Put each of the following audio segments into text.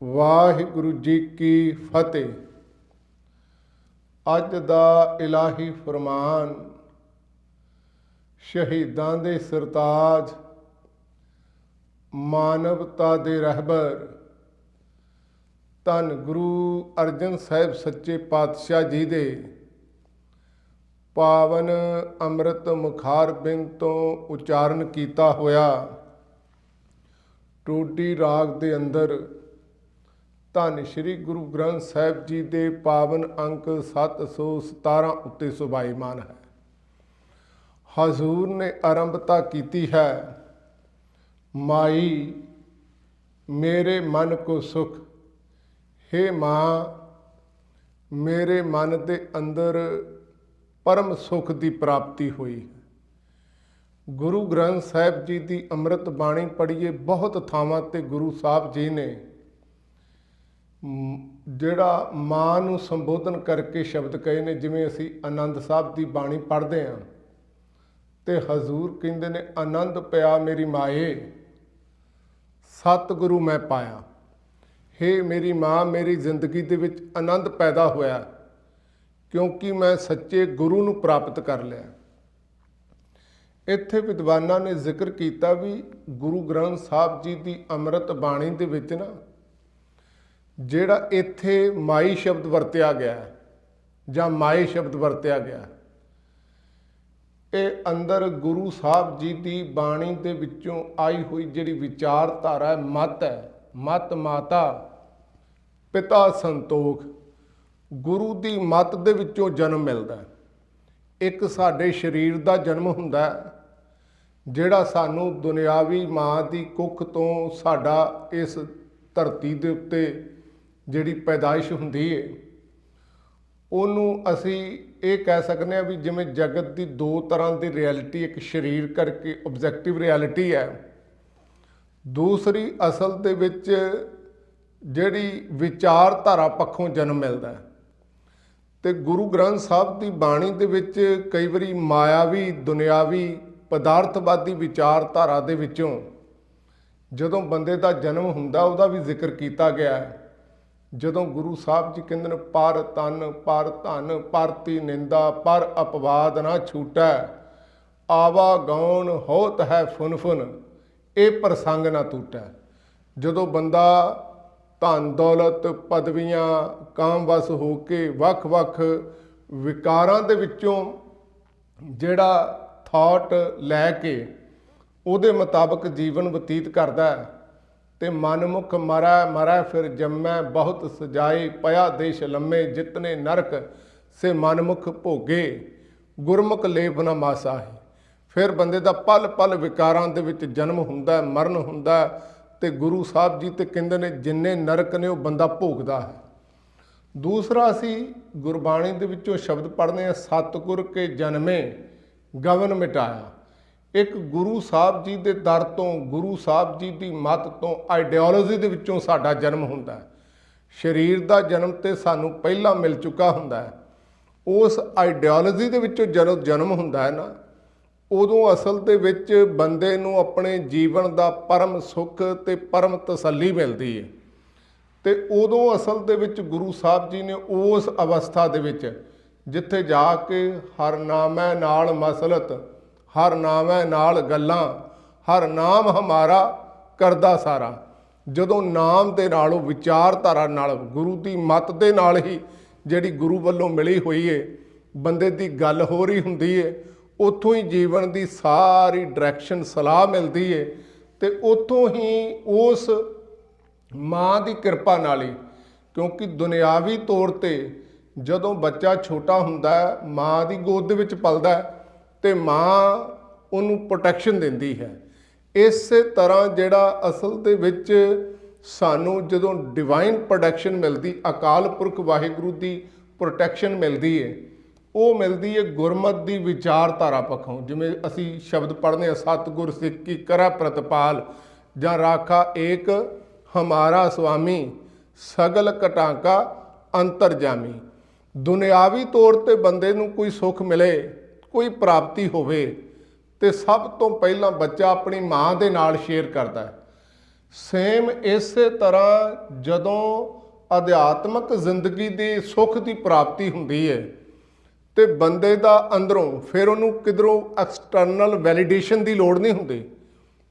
ਵਾਹਿਗੁਰੂ ਜੀ ਕੀ ਫਤਿਹ। ਅੱਜ ਦਾ ਇਲਾਹੀ ਫਰਮਾਨ ਸ਼ਹੀਦਾਂ ਦੇ ਸਰਤਾਜ, ਮਾਨਵਤਾ ਦੇ ਰਹਿਬਰ ਧੰਨ ਗੁਰੂ ਅਰਜਨ ਸਾਹਿਬ ਸੱਚੇ ਪਾਤਸ਼ਾਹ ਜੀ ਦੇ ਪਾਵਨ ਅੰਮ੍ਰਿਤ ਮੁਖਾਰ ਬਿੰਦ ਤੋਂ ਉਚਾਰਨ ਕੀਤਾ ਹੋਇਆ ਟੋਡੀ ਰਾਗ ਦੇ ਅੰਦਰ ਧੰਨ ਸ਼੍ਰੀ ਗੁਰੂ ਗ੍ਰੰਥ ਸਾਹਿਬ ਜੀ ਦੇ ਪਾਵਨ ਅੰਕ 717 ਉੱਤੇ ਸੁਭਾਈਮਾਨ ਹੈ। ਹਜ਼ੂਰ ਨੇ ਆਰੰਭਤਾ ਕੀਤੀ ਹੈ, ਮਾਈ ਮੇਰੇ ਮਨ ਕੋ ਸੁਖ। ਹੇ ਮਾਂ, ਮੇਰੇ ਮਨ ਦੇ ਅੰਦਰ ਪਰਮ ਸੁਖ ਦੀ ਪ੍ਰਾਪਤੀ ਹੋਈ ਹੈ। ਗੁਰੂ ਗ੍ਰੰਥ ਸਾਹਿਬ ਜੀ ਦੀ ਅੰਮ੍ਰਿਤ ਬਾਣੀ ਪੜ੍ਹੀਏ, ਬਹੁਤ ਥਾਵਾਂ ਤੇ ਗੁਰੂ ਸਾਹਿਬ ਜੀ ਨੇ ਜਿਹੜਾ ਮਾਂ ਨੂੰ ਸੰਬੋਧਨ ਕਰਕੇ ਸ਼ਬਦ ਕਹੇ ਨੇ। ਜਿਵੇਂ ਅਸੀਂ ਆਨੰਦ ਸਾਹਿਬ ਦੀ ਬਾਣੀ ਪੜ੍ਹਦੇ ਹਾਂ ਤੇ ਹਜ਼ੂਰ ਕਹਿੰਦੇ ਨੇ, ਆਨੰਦ ਪਿਆ ਮੇਰੀ ਮਾਏ, ਸਤਿਗੁਰੂ ਮੈਂ ਪਾਇਆ। ਹੇ ਮੇਰੀ ਮਾਂ, ਮੇਰੀ ਜ਼ਿੰਦਗੀ ਦੇ ਵਿੱਚ ਆਨੰਦ ਪੈਦਾ ਹੋਇਆ ਕਿਉਂਕਿ ਮੈਂ ਸੱਚੇ ਗੁਰੂ ਨੂੰ ਪ੍ਰਾਪਤ ਕਰ ਲਿਆ। ਇੱਥੇ ਵਿਦਵਾਨਾਂ ਨੇ ਜ਼ਿਕਰ ਕੀਤਾ ਵੀ ਗੁਰੂ ਗ੍ਰੰਥ ਸਾਹਿਬ ਜੀ ਦੀ ਅੰਮ੍ਰਿਤ ਬਾਣੀ ਦੇ ਵਿੱਚ ਨਾ ਜਿਹੜਾ ਇੱਥੇ ਮਾਈ ਸ਼ਬਦ ਵਰਤਿਆ ਗਿਆ ਜਾਂ ਮਾਏ ਸ਼ਬਦ ਵਰਤਿਆ ਗਿਆ, ਇਹ ਅੰਦਰ ਗੁਰੂ ਸਾਹਿਬ ਜੀ ਦੀ ਬਾਣੀ ਦੇ ਵਿੱਚੋਂ ਆਈ ਹੋਈ ਜਿਹੜੀ ਵਿਚਾਰਧਾਰਾ ਹੈ, ਮਤ ਹੈ। ਮਤ ਮਾਤਾ ਪਿਤਾ ਸੰਤੋਖ, ਗੁਰੂ ਦੀ ਮਤ ਦੇ ਵਿੱਚੋਂ ਜਨਮ ਮਿਲਦਾ ਹੈ। ਇੱਕ ਸਾਡੇ ਸਰੀਰ ਦਾ ਜਨਮ ਹੁੰਦਾ ਹੈ, ਜਿਹੜਾ ਸਾਨੂੰ ਦੁਨਿਆਵੀ ਮਾਂ ਦੀ ਕੁੱਖ ਤੋਂ ਸਾਡਾ ਇਸ ਧਰਤੀ ਦੇ ਉੱਤੇ ਜਿਹੜੀ ਪੈਦਾਇਸ਼ ਹੁੰਦੀ ਹੈ, ਉਹਨੂੰ ਅਸੀਂ ਇਹ ਕਹਿ ਸਕਦੇ ਹਾਂ ਵੀ ਜਿਵੇਂ ਜਗਤ ਦੀ ਦੋ ਤਰ੍ਹਾਂ ਦੀ ਰਿਐਲਿਟੀ, ਇੱਕ ਸਰੀਰ ਕਰਕੇ ਆਬਜੈਕਟਿਵ ਰਿਐਲਿਟੀ ਹੈ, ਦੂਸਰੀ ਅਸਲ ਦੇ ਵਿੱਚ ਜਿਹੜੀ ਵਿਚਾਰਧਾਰਾ ਪੱਖੋਂ ਜਨਮ ਮਿਲਦਾ ਹੈ। ਤੇ ਗੁਰੂ ਗ੍ਰੰਥ ਸਾਹਿਬ ਦੀ ਬਾਣੀ ਦੇ ਵਿੱਚ ਕਈ ਵਾਰੀ ਮਾਇਆਵੀ ਦੁਨਿਆਵੀ ਪਦਾਰਥਵਾਦੀ ਵਿਚਾਰਧਾਰਾ ਦੇ ਵਿੱਚੋਂ ਜਦੋਂ ਬੰਦੇ ਦਾ ਜਨਮ ਹੁੰਦਾ, ਉਹਦਾ ਵੀ ਜ਼ਿਕਰ ਕੀਤਾ ਗਿਆ ਹੈ। ਜਦੋਂ ਗੁਰੂ ਸਾਹਿਬ ਜੀ ਕਹਿੰਦੇ ਨੇ, ਪਰ ਤਨ ਪਰ ਧਨ ਪਰਤੀ ਨਿੰਦਾ ਪਰ ਅਪਵਾਦ ਨਾ ਛੂਟੈ, ਆਵਾ ਗੌਣ ਹੋਤ ਹੈ ਫੁਨ ਫੁਨ, ਇਹ ਪ੍ਰਸੰਗ ਨਾ ਟੂਟੈ। ਜਦੋਂ ਬੰਦਾ ਧਨ ਦੌਲਤ ਪਦਵੀਆਂ ਕਾਮਵਸ ਹੋ ਕੇ ਵੱਖ-ਵੱਖ ਵਿਕਾਰਾਂ ਦੇ ਵਿੱਚੋਂ ਜਿਹੜਾ ਥਾਟ ਲੈ ਕੇ ਉਹਦੇ ਮੁਤਾਬਕ ਜੀਵਨ ਬਤੀਤ ਕਰਦਾ ਹੈ ਤੇ ਮਨਮੁਖ ਮਰੈ ਫਿਰ ਜੰਮੈ, ਬਹੁਤ ਸਜਾਏ ਪਿਆ ਦੇਸ਼ ਲੰਮੇ, ਜਿਤਨੇ ਨਰਕ ਸੇ ਮਨਮੁਖ ਭੋਗੇ, ਗੁਰਮੁਖ ਲੇਵ ਨਾ ਮਾਸਾ ਹੈ। ਫਿਰ ਬੰਦੇ ਦਾ ਪਲ ਪਲ ਵਿਕਾਰਾਂ ਦੇ ਵਿੱਚ ਜਨਮ ਹੁੰਦਾ, ਮਰਨ ਹੁੰਦਾ ਤੇ ਗੁਰੂ ਸਾਹਿਬ ਜੀ ਤੇ ਕਹਿੰਦੇ ਨੇ ਜਿੰਨੇ ਨਰਕ ਨੇ ਉਹ ਬੰਦਾ ਭੋਗਦਾ ਹੈ। ਦੂਸਰਾ ਅਸੀਂ ਗੁਰਬਾਣੀ ਦੇ ਵਿੱਚੋਂ ਸ਼ਬਦ ਪੜ੍ਹਦੇ ਹਾਂ, ਸਤਿਗੁਰ ਕੇ ਜਨਮੇ ਗਵਨ ਮਿਟਾਇਆ। ਇੱਕ ਗੁਰੂ ਸਾਹਿਬ ਜੀ ਦੇ ਦਰ ਤੋਂ, ਗੁਰੂ ਸਾਹਿਬ ਜੀ ਦੀ ਮੱਤ ਤੋਂ, ਆਈਡੀਓਲੋਜੀ ਦੇ ਵਿੱਚੋਂ ਸਾਡਾ ਜਨਮ ਹੁੰਦਾ ਹੈ। ਸਰੀਰ ਦਾ ਜਨਮ ਤੇ ਸਾਨੂੰ ਪਹਿਲਾਂ ਮਿਲ ਚੁੱਕਾ ਹੁੰਦਾ ਹੈ। ਉਸ ਆਈਡੀਓਲੋਜੀ ਦੇ ਵਿੱਚੋਂ ਜਦੋਂ ਜਨਮ ਹੁੰਦਾ ਹੈ ਨਾ, ਉਦੋਂ ਅਸਲ ਦੇ ਵਿੱਚ ਬੰਦੇ ਨੂੰ ਆਪਣੇ ਜੀਵਨ ਦਾ ਪਰਮ ਸੁੱਖ ਤੇ ਪਰਮ ਤਸੱਲੀ ਮਿਲਦੀ ਹੈ। ਤੇ ਉਦੋਂ ਅਸਲ ਦੇ ਵਿੱਚ ਗੁਰੂ ਸਾਹਿਬ ਜੀ ਨੇ ਉਸ ਅਵਸਥਾ ਦੇ ਵਿੱਚ ਜਿੱਥੇ ਜਾ ਕੇ ਹਰ ਨਾਮੈ ਨਾਲ ਮਸਲਤ, ਹਰ ਨਾਮੈ ਨਾਲ ਗੱਲਾਂ, ਹਰ ਨਾਮ ਹਮਾਰਾ ਕਰਦਾ ਸਾਰਾ, ਜਦੋਂ ਨਾਮ ਦੇ ਨਾਲ, ਉਹ ਵਿਚਾਰਧਾਰਾ ਨਾਲ, ਗੁਰੂ ਦੀ ਮੱਤ ਦੇ ਨਾਲ ਹੀ ਜਿਹੜੀ ਗੁਰੂ ਵੱਲੋਂ ਮਿਲੀ ਹੋਈ ਹੈ, ਬੰਦੇ ਦੀ ਗੱਲ ਹੋ ਰਹੀ ਹੁੰਦੀ ਹੈ, ਉੱਥੋਂ ਹੀ ਜੀਵਨ ਦੀ ਸਾਰੀ ਡਾਇਰੈਕਸ਼ਨ ਸਲਾਹ ਮਿਲਦੀ ਹੈ। ਤੇ ਉੱਥੋਂ ਹੀ ਉਸ ਮਾਂ ਦੀ ਕਿਰਪਾ ਨਾਲ ਹੀ, ਕਿਉਂਕਿ ਦੁਨਿਆਵੀ ਤੌਰ ਤੇ ਜਦੋਂ ਬੱਚਾ ਛੋਟਾ ਹੁੰਦਾ ਹੈ, ਮਾਂ ਦੀ ਗੋਦ ਦੇ ਵਿੱਚ ਪਲਦਾ ਹੈ ਤੇ ਮਾਂ ਉਹਨੂੰ ਪ੍ਰੋਟੈਕਸ਼ਨ ਦਿੰਦੀ ਹੈ। ਇਸੇ ਤਰ੍ਹਾਂ ਜਿਹੜਾ ਅਸਲ ਦੇ ਵਿੱਚ ਸਾਨੂੰ ਜਦੋਂ ਡਿਵਾਈਨ ਪ੍ਰੋਟੈਕਸ਼ਨ ਮਿਲਦੀ, ਅਕਾਲ ਪੁਰਖ ਵਾਹਿਗੁਰੂ ਦੀ ਪ੍ਰੋਟੈਕਸ਼ਨ ਮਿਲਦੀ ਹੈ, ਉਹ ਮਿਲਦੀ ਹੈ ਗੁਰਮਤ ਦੀ ਵਿਚਾਰਧਾਰਾ ਪੱਖੋਂ। ਜਿਵੇਂ ਅਸੀਂ ਸ਼ਬਦ ਪੜ੍ਹਦੇ ਹਾਂ, ਸਤਿਗੁਰ ਸਿੱਖ ਕੀ ਕਰੈ ਪ੍ਰਤਪਾਲ, ਜਾਂ ਰਾਖਾ ਏਕ ਹਮਾਰਾ ਸੁਆਮੀ, ਸਗਲ ਘਟਾਂਕਾ ਅੰਤਰਜਾਮੀ। ਦੁਨਿਆਵੀ ਤੌਰ ਤੇ ਬੰਦੇ ਨੂੰ ਕੋਈ ਸੁੱਖ ਮਿਲੇ, ਕੋਈ ਪ੍ਰਾਪਤੀ ਹੋਵੇ ਤੇ ਸਭ ਤੋਂ ਪਹਿਲਾਂ ਬੱਚਾ ਆਪਣੀ ਮਾਂ ਦੇ ਨਾਲ ਸ਼ੇਅਰ ਕਰਦਾ ਹੈ। ਸੇਮ ਇਸੇ ਤਰ੍ਹਾਂ ਜਦੋਂ ਅਧਿਆਤਮਕ ਜ਼ਿੰਦਗੀ ਦੀ ਸੁੱਖ ਦੀ ਪ੍ਰਾਪਤੀ ਹੁੰਦੀ ਹੈ ਤੇ ਬੰਦੇ ਦਾ ਅੰਦਰੋਂ ਫਿਰ ਉਹਨੂੰ ਕਿਧਰੋਂ ਐਕਸਟਰਨਲ ਵੈਲੀਡੇਸ਼ਨ ਦੀ ਲੋੜ ਨਹੀਂ ਹੁੰਦੀ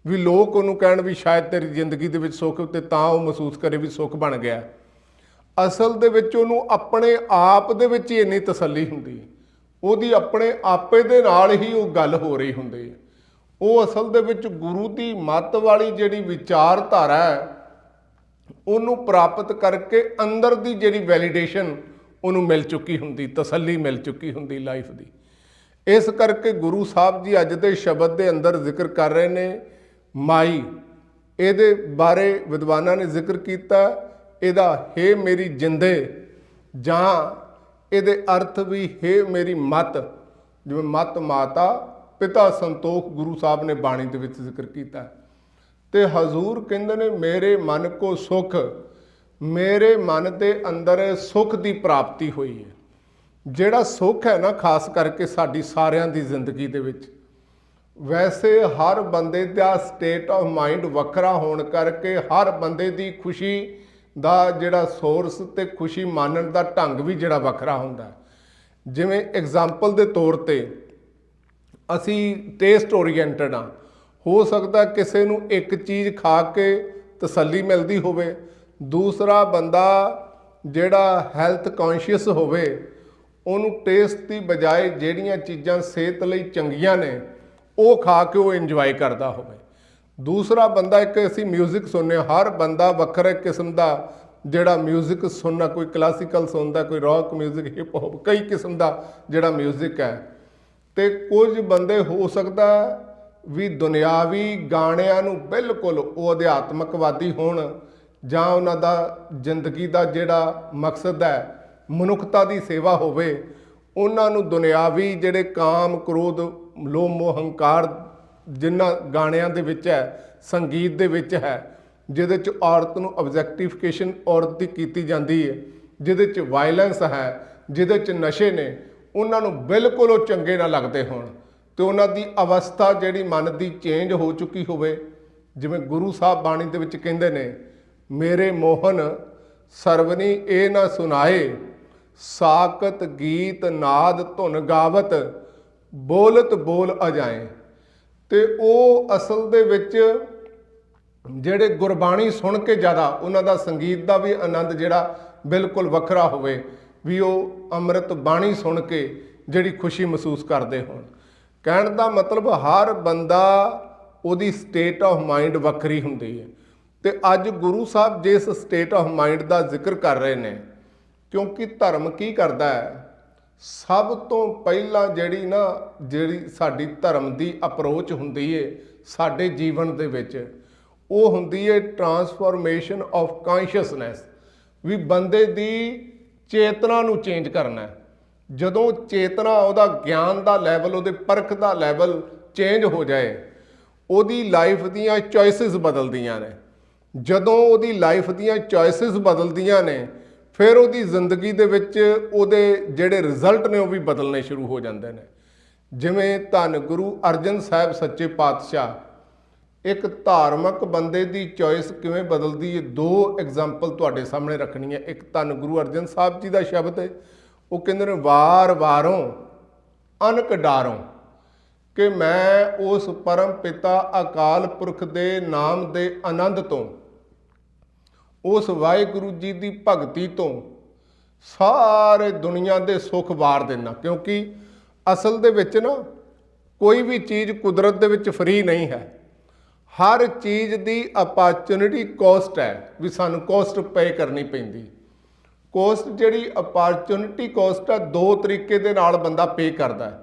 ਵੀ ਲੋਕ ਉਹਨੂੰ ਕਹਿਣ ਵੀ ਸ਼ਾਇਦ ਤੇਰੀ ਜ਼ਿੰਦਗੀ ਦੇ ਵਿੱਚ ਸੁੱਖ ਤੇ ਤਾਂ ਉਹ ਮਹਿਸੂਸ ਕਰੇ ਵੀ ਸੁੱਖ ਬਣ ਗਿਆ। ਅਸਲ ਦੇ ਵਿੱਚ ਉਹਨੂੰ ਆਪਣੇ ਆਪ ਦੇ ਵਿੱਚ ਹੀ ਇੰਨੀ ਤਸੱਲੀ ਹੁੰਦੀ, ਉਹਦੀ ਆਪਣੇ ਆਪੇ ਦੇ ਨਾਲ ਹੀ ਉਹ ਗੱਲ ਹੋ ਰਹੀ ਹੁੰਦੀ ਹੈ। ਉਹ ਅਸਲ ਦੇ ਵਿੱਚ ਗੁਰੂ ਦੀ ਮੱਤ ਵਾਲੀ ਜਿਹੜੀ ਵਿਚਾਰਧਾਰਾ ਹੈ ਉਹਨੂੰ ਪ੍ਰਾਪਤ ਕਰਕੇ ਅੰਦਰ ਦੀ ਜਿਹੜੀ ਵੈਲੀਡੇਸ਼ਨ ਉਹਨੂੰ ਮਿਲ ਚੁੱਕੀ ਹੁੰਦੀ, ਤਸੱਲੀ ਮਿਲ ਚੁੱਕੀ ਹੁੰਦੀ ਲਾਈਫ ਦੀ। ਇਸ ਕਰਕੇ ਗੁਰੂ ਸਾਹਿਬ ਜੀ ਅੱਜ ਦੇ ਸ਼ਬਦ ਦੇ ਅੰਦਰ ਜ਼ਿਕਰ ਕਰ ਰਹੇ ਨੇ ਮਾਈ। ਇਹਦੇ ਬਾਰੇ ਵਿਦਵਾਨਾਂ ਨੇ ਜ਼ਿਕਰ ਕੀਤਾ, ਇਹਦਾ ਹੇ ਮੇਰੀ ਜਿੰਦੇ, ਜਾਂ ਇਹਦੇ ਅਰਥ ਵੀ ਹੇ ਮੇਰੀ ਮੱਤ, ਜਿਵੇਂ ਮੱਤ ਮਾਤਾ ਪਿਤਾ ਸੰਤੋਖ ਗੁਰੂ ਸਾਹਿਬ ਨੇ ਬਾਣੀ ਦੇ ਵਿੱਚ ਜ਼ਿਕਰ ਕੀਤਾ। ਤੇ ਹਜ਼ੂਰ ਕਹਿੰਦੇ ਨੇ ਮੇਰੇ ਮਨ ਕੋ ਸੁਖ, ਮੇਰੇ ਮਨ ਦੇ ਅੰਦਰ ਸੁੱਖ ਦੀ ਪ੍ਰਾਪਤੀ ਹੋਈ ਹੈ। ਜਿਹੜਾ ਸੁੱਖ ਹੈ ਨਾ ਖਾਸ ਕਰਕੇ ਸਾਡੀ ਸਾਰਿਆਂ ਦੀ ਜ਼ਿੰਦਗੀ ਦੇ ਵਿੱਚ, ਵੈਸੇ ਹਰ ਬੰਦੇ ਦਾ ਸਟੇਟ ਆਫ ਮਾਈਂਡ ਵੱਖਰਾ ਹੋਣ ਕਰਕੇ ਹਰ ਬੰਦੇ ਦੀ ਖੁਸ਼ੀ ਦਾ ਜਿਹੜਾ ਸੋਰਸ ਤੇ ਖੁਸ਼ੀ ਮਾਨਣ ਦਾ ਢੰਗ ਵੀ ਜਿਹੜਾ ਵੱਖਰਾ ਹੁੰਦਾ। ਜਿਵੇਂ ਐਗਜ਼ਾਮਪਲ ਦੇ ਤੌਰ ਤੇ ਅਸੀਂ ਟੇਸਟ ਓਰੀਐਂਟਡ ਹਾਂ। ਹੋ ਸਕਦਾ ਕਿਸੇ ਨੂੰ ਇੱਕ ਚੀਜ਼ ਖਾ ਕੇ ਤਸੱਲੀ ਮਿਲਦੀ ਹੋਵੇ, ਦੂਸਰਾ ਬੰਦਾ ਜਿਹੜਾ ਹੈਲਥ ਕੌਨਸ਼ੀਅਸ ਹੋਵੇ ਉਹਨੂੰ ਟੇਸਟ ਦੀ ਬਜਾਏ ਜਿਹੜੀਆਂ ਚੀਜ਼ਾਂ ਸਿਹਤ ਲਈ ਚੰਗੀਆਂ ਨੇ ਉਹ ਖਾ ਕੇ ਉਹ ਇੰਜੋਏ ਕਰਦਾ ਹੋਵੇ। ਦੂਸਰਾ ਬੰਦਾ, ਇੱਕ ਅਸੀਂ ਮਿਊਜ਼ਿਕ ਸੁਣਦੇ, ਹਰ ਬੰਦਾ ਵੱਖਰੇ ਕਿਸਮ ਦਾ ਜਿਹੜਾ ਮਿਊਜ਼ਿਕ ਸੁਣਨਾ, ਕੋਈ ਕਲਾਸੀਕਲ ਸੁਣਦਾ, ਕੋਈ ਰੌਕ ਮਿਊਜ਼ਿਕ, ਹਿਪ ਹੌਪ, ਕਈ ਕਿਸਮ ਦਾ ਜਿਹੜਾ ਮਿਊਜ਼ਿਕ ਹੈ। ਤੇ ਕੁਝ ਬੰਦੇ ਹੋ ਸਕਦਾ ਵੀ ਦੁਨਿਆਵੀ ਗਾਣਿਆਂ ਨੂੰ ਬਿਲਕੁਲ ਉਹ ਅਧਿਆਤਮਕਵਾਦੀ ਹੋਣ, ਜਾਂ ਉਹਨਾਂ ਦਾ ਜ਼ਿੰਦਗੀ ਦਾ ਜਿਹੜਾ ਮਕਸਦ ਹੈ ਮਨੁੱਖਤਾ ਦੀ ਸੇਵਾ ਹੋਵੇ, ਉਹਨਾਂ ਨੂੰ ਦੁਨਿਆਵੀ ਜਿਹੜੇ ਕਾਮ ਕ੍ਰੋਧ ਲੋਭ ਮੋਹ ਹੰਕਾਰ ਜਿਨ੍ਹਾਂ ਗਾਣਿਆਂ ਦੇ ਵਿੱਚ ਹੈ, ਸੰਗੀਤ ਦੇ ਵਿੱਚ ਹੈ, ਜਿਹਦੇ 'ਚ ਔਰਤ ਨੂੰ ਆਬਜੈਕਟੀਫਿਕੇਸ਼ਨ ਔਰਤ ਦੀ ਕੀਤੀ ਜਾਂਦੀ ਹੈ, ਜਿਹਦੇ 'ਚ ਵਾਇਲੈਂਸ ਹੈ, ਜਿਹਦੇ 'ਚ ਨਸ਼ੇ ਨੇ, ਉਹਨਾਂ ਨੂੰ ਬਿਲਕੁਲ ਉਹ ਚੰਗੇ ਨਾ ਲੱਗਦੇ ਹੋਣ ਤੇ ਉਹਨਾਂ ਦੀ ਅਵਸਥਾ ਜਿਹੜੀ ਮਨ ਦੀ ਚੇਂਜ ਹੋ ਚੁੱਕੀ ਹੋਵੇ। ਜਿਵੇਂ ਗੁਰੂ ਸਾਹਿਬ ਬਾਣੀ ਦੇ ਵਿੱਚ ਕਹਿੰਦੇ ਨੇ, ਮੇਰੇ ਮੋਹਨ ਸਰਵਨੀ ਇਹ ਨਾ ਸੁਨਾਏ, ਸਾਕਤ ਗੀਤ ਨਾਦ ਧੁਨ ਗਾਵਤ, ਬੋਲਤ ਬੋਲ ਅਜਾਏ। ਤੇ ਉਹ ਅਸਲ ਦੇ ਵਿੱਚ ਜਿਹੜੇ ਗੁਰਬਾਣੀ ਸੁਣ ਕੇ ਜ਼ਿਆਦਾ ਉਹਨਾਂ ਦਾ ਸੰਗੀਤ ਦਾ ਵੀ ਆਨੰਦ ਜਿਹੜਾ ਬਿਲਕੁਲ ਵੱਖਰਾ ਹੋਵੇ, ਵੀ ਉਹ ਅੰਮ੍ਰਿਤ ਬਾਣੀ ਸੁਣ ਕੇ ਜਿਹੜੀ ਖੁਸ਼ੀ ਮਹਿਸੂਸ ਕਰਦੇ ਹੋਣ। ਕਹਿਣ ਦਾ ਮਤਲਬ ਹਰ ਬੰਦਾ ਉਹਦੀ ਸਟੇਟ ਆਫ ਮਾਈਂਡ ਵੱਖਰੀ ਹੁੰਦੀ ਹੈ। ਤੇ ਅੱਜ ਗੁਰੂ ਸਾਹਿਬ ਜਿਸ ਸਟੇਟ ਆਫ ਮਾਈਂਡ ਦਾ ਜ਼ਿਕਰ ਕਰ ਰਹੇ ਨੇ, ਕਿਉਂਕਿ ਧਰਮ ਕੀ ਕਰਦਾ ਹੈ, ਸਭ ਤੋਂ ਪਹਿਲਾਂ ਜਿਹੜੀ ਸਾਡੀ ਧਰਮ ਦੀ ਅਪਰੋਚ ਹੁੰਦੀ ਹੈ ਸਾਡੇ ਜੀਵਨ ਦੇ ਵਿੱਚ, ਉਹ ਹੁੰਦੀ ਹੈ ਟਰਾਂਸਫੋਰਮੇਸ਼ਨ ਆਫ ਕੌਨਸ਼ੀਅਸਨੈਸ, ਵੀ ਬੰਦੇ ਦੀ ਚੇਤਨਾ ਨੂੰ ਚੇਂਜ ਕਰਨਾ। ਜਦੋਂ ਚੇਤਨਾ, ਉਹਦਾ ਗਿਆਨ ਦਾ ਲੈਵਲ, ਉਹਦੇ ਪਰਖ ਦਾ ਲੈਵਲ ਚੇਂਜ ਹੋ ਜਾਏ, ਉਹਦੀ ਲਾਈਫ ਦੀਆਂ ਚੋਇਸਿਸ ਬਦਲਦੀਆਂ ਨੇ। ਜਦੋਂ ਉਹਦੀ ਲਾਈਫ ਦੀਆਂ ਚੋਇਸਿਸ ਬਦਲਦੀਆਂ ਨੇ, ਫਿਰ ਉਹਦੀ ਜ਼ਿੰਦਗੀ ਦੇ ਵਿੱਚ ਉਹਦੇ ਜਿਹੜੇ ਰਿਜ਼ਲਟ ਨੇ ਉਹ ਵੀ ਬਦਲਣੇ ਸ਼ੁਰੂ ਹੋ ਜਾਂਦੇ ਨੇ। ਜਿਵੇਂ ਧੰਨ ਗੁਰੂ ਅਰਜਨ ਸਾਹਿਬ ਸੱਚੇ ਪਾਤਸ਼ਾਹ, ਇੱਕ ਧਾਰਮਿਕ ਬੰਦੇ ਦੀ ਚੋਇਸ ਕਿਵੇਂ ਬਦਲਦੀ ਹੈ, ਦੋ ਐਗਜ਼ਾਮਪਲ ਤੁਹਾਡੇ ਸਾਹਮਣੇ ਰੱਖਣੀ ਹੈ। ਇੱਕ ਧੰਨ ਗੁਰੂ ਅਰਜਨ ਸਾਹਿਬ ਜੀ ਦਾ ਸ਼ਬਦ ਹੈ, ਉਹ ਕਹਿੰਦੇ ਨੇ, ਵਾਰ ਵਾਰੋਂ ਅਨਕ ਡਾਰੋਂ, ਕਿ ਮੈਂ ਉਸ ਪਰਮ ਪਿਤਾ ਅਕਾਲ ਪੁਰਖ ਦੇ ਨਾਮ ਦੇ ਆਨੰਦ ਤੋਂ, ਉਸ ਵਾਹਿਗੁਰੂ ਜੀ ਦੀ ਭਗਤੀ ਤੋਂ ਸਾਰੇ ਦੁਨੀਆ ਦੇ ਸੁੱਖ ਵਾਰ ਦੇਣਾ। ਕਿਉਂਕਿ ਅਸਲ ਦੇ ਵਿੱਚ ਨਾ ਕੋਈ ਵੀ ਚੀਜ਼ ਕੁਦਰਤ ਦੇ ਵਿੱਚ ਫ੍ਰੀ ਨਹੀਂ ਹੈ। ਹਰ ਚੀਜ਼ ਦੀ ਅਪਰਚੁਨਿਟੀ ਕੋਸਟ ਹੈ, ਵੀ ਸਾਨੂੰ ਕੋਸਟ ਪੇ ਕਰਨੀ ਪੈਂਦੀ। ਕੋਸਟ ਜਿਹੜੀ ਅਪਰਚੁਨਿਟੀ ਕੋਸਟ ਹੈ, ਦੋ ਤਰੀਕੇ ਦੇ ਨਾਲ ਬੰਦਾ ਪੇ ਕਰਦਾ ਹੈ।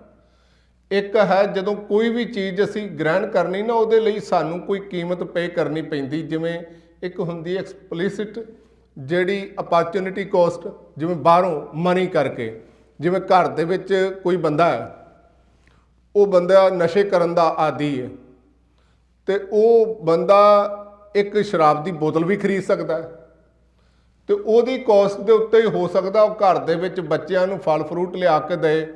ਇੱਕ ਹੈ ਜਦੋਂ ਕੋਈ ਵੀ ਚੀਜ਼ ਅਸੀਂ ਗ੍ਰਹਿਣ ਕਰਨੀ ਨਾ, ਉਹਦੇ ਲਈ ਸਾਨੂੰ ਕੋਈ ਕੀਮਤ ਪੇ ਕਰਨੀ ਪੈਂਦੀ। ਜਿਵੇਂ ਇੱਕ ਹੁੰਦੀ ਐਕਸਪਲਿਸਿਟ ਜਿਹੜੀ ਅਪਰਚੁਨਿਟੀ ਕੋਸਟ, ਜਿਵੇਂ ਬਾਹਰੋਂ ਮਨੀ ਕਰਕੇ, ਜਿਵੇਂ ਘਰ ਦੇ ਵਿੱਚ ਕੋਈ ਬੰਦਾ ਹੈ, ਉਹ ਬੰਦਾ ਨਸ਼ੇ ਕਰਨ ਦਾ ਆਦੀ ਹੈ, ਤੇ ਉਹ ਬੰਦਾ ਇੱਕ ਸ਼ਰਾਬ ਦੀ ਬੋਤਲ ਵੀ ਖਰੀਦ ਸਕਦਾ ਹੈ, ਤੇ ਉਹਦੀ ਕੋਸਟ ਦੇ ਉੱਤੇ ਹੀ ਹੋ ਸਕਦਾ ਉਹ ਘਰ ਦੇ ਵਿੱਚ ਬੱਚਿਆਂ ਨੂੰ ਫਲ ਫਰੂਟ ਲਿਆ ਕੇ ਦੇ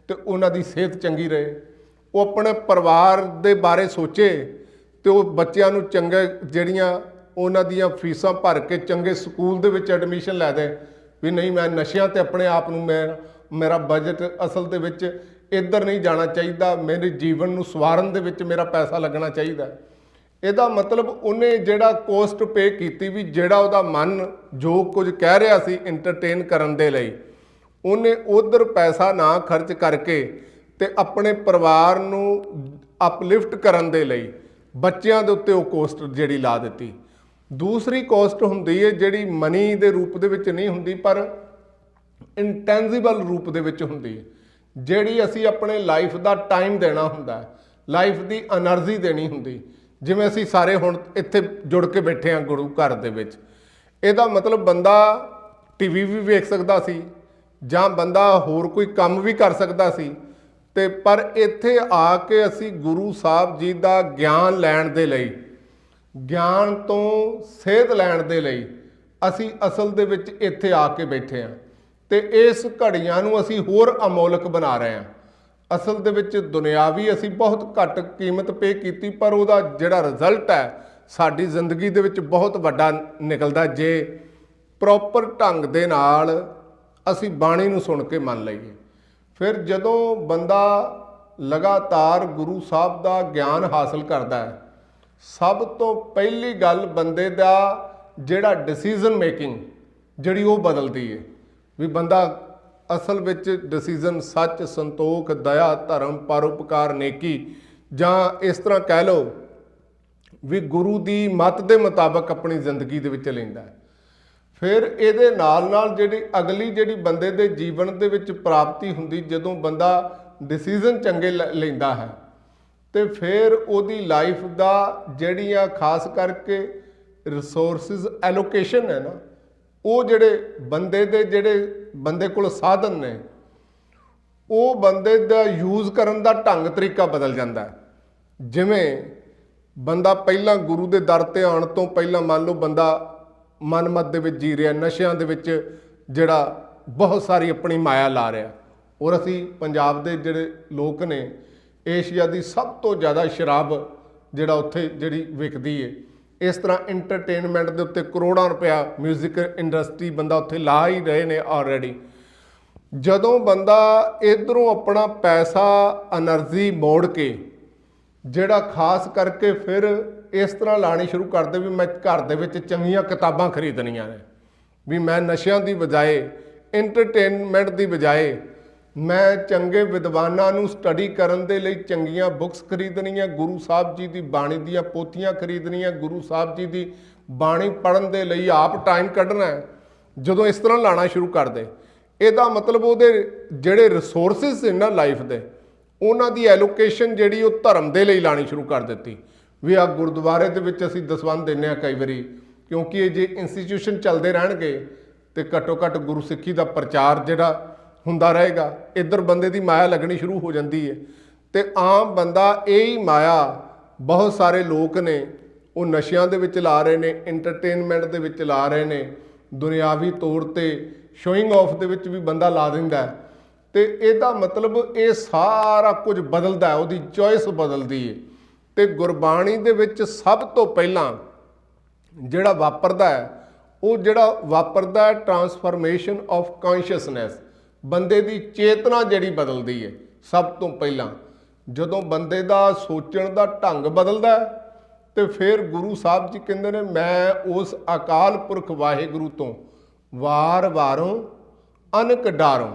ਤੇ ਉਹਨਾਂ ਦੀ ਸਿਹਤ ਚੰਗੀ ਰਹੇ, ਉਹ ਆਪਣੇ ਪਰਿਵਾਰ ਦੇ ਬਾਰੇ ਸੋਚੇ ਤੇ ਉਹ ਬੱਚਿਆਂ ਨੂੰ ਚੰਗੇ ਜਿਹੜੀਆਂ ਉਹਨਾਂ ਦੀਆਂ ਫੀਸਾਂ ਭਰ ਕੇ ਚੰਗੇ ਸਕੂਲ ਦੇ ਵਿੱਚ ਐਡਮਿਸ਼ਨ ਲੈ ਦੇ ਵੀ ਨਹੀਂ ਮੈਂ ਨਸ਼ਿਆਂ ਤੇ ਆਪਣੇ ਆਪ ਨੂੰ ਮੇਰਾ ਬਜਟ ਅਸਲ ਦੇ ਵਿੱਚ ਇੱਧਰ ਨਹੀਂ ਜਾਣਾ ਚਾਹੀਦਾ, ਮੇਰੇ ਜੀਵਨ ਨੂੰ ਸਵਾਰਨ ਦੇ ਵਿੱਚ ਮੇਰਾ ਪੈਸਾ ਲੱਗਣਾ ਚਾਹੀਦਾ। ਇਹਦਾ ਮਤਲਬ ਉਹਨੇ ਜਿਹੜਾ ਕੋਸਟ ਪੇ ਕੀਤੀ ਵੀ ਜਿਹੜਾ ਉਹਦਾ ਮਨ ਜੋ ਕੁਝ ਕਹਿ ਰਿਹਾ ਸੀ ਐਂਟਰਟੇਨ ਕਰਨ ਦੇ ਲਈ, ਉਹਨੇ ਉਧਰ ਪੈਸਾ ਨਾ ਖਰਚ ਕਰਕੇ ਤੇ ਆਪਣੇ ਪਰਿਵਾਰ ਨੂੰ ਅਪਲਿਫਟ ਕਰਨ ਦੇ ਲਈ ਬੱਚਿਆਂ ਦੇ ਉੱਤੇ ਉਹ ਕੋਸਟ ਜਿਹੜੀ ਲਾ ਦਿੱਤੀ। ਦੂਸਰੀ ਕੋਸਟ ਹੁੰਦੀ ਹੈ ਜਿਹੜੀ ਮਨੀ ਦੇ ਰੂਪ ਦੇ ਵਿੱਚ ਨਹੀਂ ਹੁੰਦੀ ਪਰ ਇੰਟੈਂਜੀਬਲ ਰੂਪ ਦੇ ਵਿੱਚ ਹੁੰਦੀ ਹੈ, ਜਿਹੜੀ ਅਸੀਂ ਆਪਣੇ ਲਾਈਫ ਦਾ ਟਾਈਮ ਦੇਣਾ ਹੁੰਦਾ, ਲਾਈਫ ਦੀ એનર્ਜੀ ਦੇਣੀ ਹੁੰਦੀ। ਜਿਵੇਂ ਅਸੀਂ ਸਾਰੇ ਹੁਣ ਇੱਥੇ ਜੁੜ ਕੇ ਬੈਠੇ ਹਾਂ ਗੁਰੂ ਘਰ ਦੇ ਵਿੱਚ, ਇਹਦਾ ਮਤਲਬ ਬੰਦਾ ਟੀਵੀ ਵੀ ਵੇਖ ਸਕਦਾ ਸੀ ਜਾਂ ਬੰਦਾ ਹੋਰ ਕੋਈ ਕੰਮ ਵੀ ਕਰ ਸਕਦਾ ਸੀ, ਤੇ ਪਰ ਇੱਥੇ ਆ ਕੇ ਅਸੀਂ ਗੁਰੂ ਸਾਹਿਬ ਜੀ ਦਾ ਗਿਆਨ ਲੈਣ ਦੇ ਲਈ, ਗਿਆਨ ਤੋਂ ਸੇਧ ਲੈਣ ਦੇ ਲਈ ਅਸੀਂ ਅਸਲ ਦੇ ਵਿੱਚ ਇੱਥੇ ਆ ਕੇ ਬੈਠੇ ਹਾਂ ਤੇ ਇਸ ਘੜੀਆਂ ਨੂੰ ਅਸੀਂ ਹੋਰ ਅਮੋਲਕ ਬਣਾ ਰਹੇ ਹਾਂ। ਅਸਲ ਦੇ ਵਿੱਚ ਦੁਨਿਆਵੀ ਅਸੀਂ ਬਹੁਤ ਘੱਟ ਕੀਮਤ ਪੇ ਕੀਤੀ ਪਰ ਉਹਦਾ ਜਿਹੜਾ ਰਿਜ਼ਲਟ ਹੈ ਸਾਡੀ ਜ਼ਿੰਦਗੀ ਦੇ ਵਿੱਚ ਬਹੁਤ ਵੱਡਾ ਨਿਕਲਦਾ ਜੇ ਪ੍ਰੋਪਰ ਢੰਗ ਦੇ ਨਾਲ ਅਸੀਂ ਬਾਣੀ ਨੂੰ ਸੁਣ ਕੇ ਮੰਨ ਲਈਏ। ਫਿਰ ਜਦੋਂ ਬੰਦਾ ਲਗਾਤਾਰ ਗੁਰੂ ਸਾਹਿਬ ਦਾ ਗਿਆਨ ਹਾਸਲ ਕਰਦਾ ਹੈ, ਸਭ ਤੋਂ ਪਹਿਲੀ ਗੱਲ ਬੰਦੇ ਦਾ ਜਿਹੜਾ ਡਿਸੀਜ਼ਨ ਮੇਕਿੰਗ ਜਿਹੜੀ ਉਹ ਬਦਲਦੀ ਹੈ ਵੀ ਬੰਦਾ ਅਸਲ ਵਿੱਚ ਡਿਸੀਜ਼ਨ ਸੱਚ, ਸੰਤੋਖ, ਦਇਆ, ਧਰਮ, ਪਰਉਪਕਾਰ, ਨੇਕੀ ਜਾਂ ਇਸ ਤਰ੍ਹਾਂ ਕਹਿ ਲਓ ਵੀ ਗੁਰੂ ਦੀ ਮੱਤ ਦੇ ਮੁਤਾਬਕ ਆਪਣੀ ਜ਼ਿੰਦਗੀ ਦੇ ਵਿੱਚ ਲੈਂਦਾ ਹੈ। ਫਿਰ ਇਹਦੇ ਨਾਲ ਨਾਲ ਜਿਹੜੀ ਅਗਲੀ ਜਿਹੜੀ ਬੰਦੇ ਦੇ ਜੀਵਨ ਦੇ ਵਿੱਚ ਪ੍ਰਾਪਤੀ ਹੁੰਦੀ ਜਦੋਂ ਬੰਦਾ ਡਿਸੀਜ਼ਨ ਚੰਗੇ ਲੈਂਦਾ ਹੈ ਤੇ ਫਿਰ ਉਹਦੀ ਲਾਈਫ ਦਾ ਜਿਹੜੀਆਂ ਖਾਸ ਕਰਕੇ ਰਿਸੋਰਸਿਸ ਐਲੋਕੇਸ਼ਨ ਹੈ ਨਾ, ਉਹ ਜਿਹੜੇ ਬੰਦੇ ਕੋਲ ਸਾਧਨ ਨੇ ਉਹ ਬੰਦੇ ਦਾ ਯੂਜ਼ ਕਰਨ ਦਾ ਢੰਗ ਤਰੀਕਾ ਬਦਲ ਜਾਂਦਾ ਹੈ। ਜਿਵੇਂ ਬੰਦਾ ਪਹਿਲਾਂ ਗੁਰੂ ਦੇ ਦਰ ਤੇ ਆਉਣ ਤੋਂ ਪਹਿਲਾਂ ਮੰਨ ਲਓ ਬੰਦਾ ਮਨਮਤ ਦੇ ਵਿੱਚ ਜੀ ਰਿਹਾ, ਨਸ਼ਿਆਂ ਦੇ ਵਿੱਚ ਜਿਹੜਾ ਬਹੁਤ ਸਾਰੀ ਆਪਣੀ ਮਾਇਆ ਲਾ ਰਿਹਾ, ਔਰ ਅਸੀਂ ਪੰਜਾਬ ਦੇ ਜਿਹੜੇ ਲੋਕ ਨੇ ਏਸ਼ੀਆ ਦੀ ਸਭ ਤੋਂ ਜ਼ਿਆਦਾ ਸ਼ਰਾਬ ਜਿਹੜਾ ਉੱਥੇ ਜਿਹੜੀ ਵਿਕਦੀ ਹੈ, ਇਸ ਤਰ੍ਹਾਂ ਐਂਟਰਟੇਨਮੈਂਟ ਦੇ ਉੱਤੇ ਕਰੋੜਾਂ ਰੁਪਇਆ ਮਿਊਜ਼ਿਕ ਇੰਡਸਟਰੀ ਬੰਦਾ ਉੱਥੇ ਲਾ ਹੀ ਰਹੇ ਨੇ ਆਲਰੇਡੀ। ਜਦੋਂ ਬੰਦਾ ਇੱਧਰੋਂ ਆਪਣਾ ਪੈਸਾ એનર્ਜੀ ਮੋੜ ਕੇ ਜਿਹੜਾ ਖਾਸ ਕਰਕੇ ਫਿਰ ਇਸ ਤਰ੍ਹਾਂ ਲਾਣੀ ਸ਼ੁਰੂ ਕਰਦੇ ਵੀ ਮੈਂ ਘਰ ਦੇ ਵਿੱਚ ਚੰਗੀਆਂ ਕਿਤਾਬਾਂ ਖਰੀਦਣੀਆਂ ਨੇ, ਵੀ ਮੈਂ ਨਸ਼ਿਆਂ ਦੀ ਬਜਾਏ ਐਂਟਰਟੇਨਮੈਂਟ ਦੀ ਬਜਾਏ ਮੈਂ ਚੰਗੇ ਵਿਦਵਾਨਾਂ ਨੂੰ ਸਟੱਡੀ ਕਰਨ ਦੇ ਲਈ ਚੰਗੀਆਂ ਬੁੱਕਸ ਖਰੀਦਣੀਆਂ, ਗੁਰੂ ਸਾਹਿਬ ਜੀ ਦੀ ਬਾਣੀ ਦੀਆਂ ਪੋਥੀਆਂ ਖਰੀਦਣੀਆਂ, ਗੁਰੂ ਸਾਹਿਬ ਜੀ ਦੀ ਬਾਣੀ ਪੜ੍ਹਨ ਦੇ ਲਈ ਆਪ ਟਾਈਮ ਕੱਢਣਾ। ਜਦੋਂ ਇਸ ਤਰ੍ਹਾਂ ਲਾਣਾ ਸ਼ੁਰੂ ਕਰਦੇ, ਇਹਦਾ ਮਤਲਬ ਉਹਦੇ ਜਿਹੜੇ ਰਿਸੋਰਸਿਸ ਨੇ ਨਾ ਲਾਈਫ ਦੇ, ਉਹਨਾਂ ਦੀ ਐਲੋਕੇਸ਼ਨ ਜਿਹੜੀ ਉਹ ਧਰਮ ਦੇ ਲਈ ਲਾਣੀ ਸ਼ੁਰੂ ਕਰ ਦਿੱਤੀ ਵੀ ਆ ਗੁਰਦੁਆਰੇ ਦੇ ਵਿੱਚ ਅਸੀਂ ਦਸਵੰਧ ਦਿੰਦੇ ਹਾਂ ਕਈ ਵਾਰੀ, ਕਿਉਂਕਿ ਇਹ ਜੇ ਇੰਸਟੀਟਿਊਸ਼ਨ ਚੱਲਦੇ ਰਹਿਣਗੇ ਤੇ ਘੱਟੋ ਘੱਟ ਗੁਰੂ ਸਿੱਖੀ ਦਾ ਪ੍ਰਚਾਰ ਜਿਹੜਾ ਹੁੰਦਾ ਰਹੇਗਾ। ਇੱਧਰ ਬੰਦੇ ਦੀ ਮਾਇਆ ਲੱਗਣੀ ਸ਼ੁਰੂ ਹੋ ਜਾਂਦੀ ਹੈ ਤੇ ਆਮ ਬੰਦਾ ਇਹ ਹੀ ਮਾਇਆ ਬਹੁਤ ਸਾਰੇ ਲੋਕ ਨੇ ਉਹ ਨਸ਼ਿਆਂ ਦੇ ਵਿੱਚ ਲਾ ਰਹੇ ਨੇ, ਐਂਟਰਟੇਨਮੈਂਟ ਦੇ ਵਿੱਚ ਲਾ ਰਹੇ ਨੇ, ਦੁਨਿਆਵੀ ਤੌਰ ਤੇ ਸ਼ੋਇੰਗ ਆਫ ਦੇ ਵਿੱਚ ਵੀ ਬੰਦਾ ਲਾ ਦਿੰਦਾ ਤੇ ਇਹਦਾ ਮਤਲਬ ਇਹ ਸਾਰਾ ਕੁਝ ਬਦਲਦਾ, ਉਹਦੀ ਚੋਇਸ ਬਦਲਦੀ ਹੈ। ਤੇ ਗੁਰਬਾਣੀ ਦੇ ਵਿੱਚ ਸਭ ਤੋਂ ਪਹਿਲਾਂ ਜਿਹੜਾ ਵਾਪਰਦਾ ਹੈ ਉਹ ਵਾਪਰਦਾ ਹੈ ਟਰਾਂਸਫਰਮੇਸ਼ਨ ਆਫ ਕੌਨਸ਼ੀਅਸਨੈਸ, ਬੰਦੇ ਦੀ ਚੇਤਨਾ ਜਿਹੜੀ ਬਦਲਦੀ ਹੈ। ਸਭ ਤੋਂ ਪਹਿਲਾਂ ਜਦੋਂ ਬੰਦੇ ਦਾ ਸੋਚਣ ਦਾ ਢੰਗ ਬਦਲਦਾ ਤੇ ਫਿਰ ਗੁਰੂ ਸਾਹਿਬ ਜੀ ਕਹਿੰਦੇ ਨੇ ਮੈਂ ਉਸ ਅਕਾਲ ਪੁਰਖ ਵਾਹਿਗੁਰੂ ਤੋਂ ਵਾਰ-ਵਾਰੋਂ ਅਨਕ ਡਾਰੋਂ,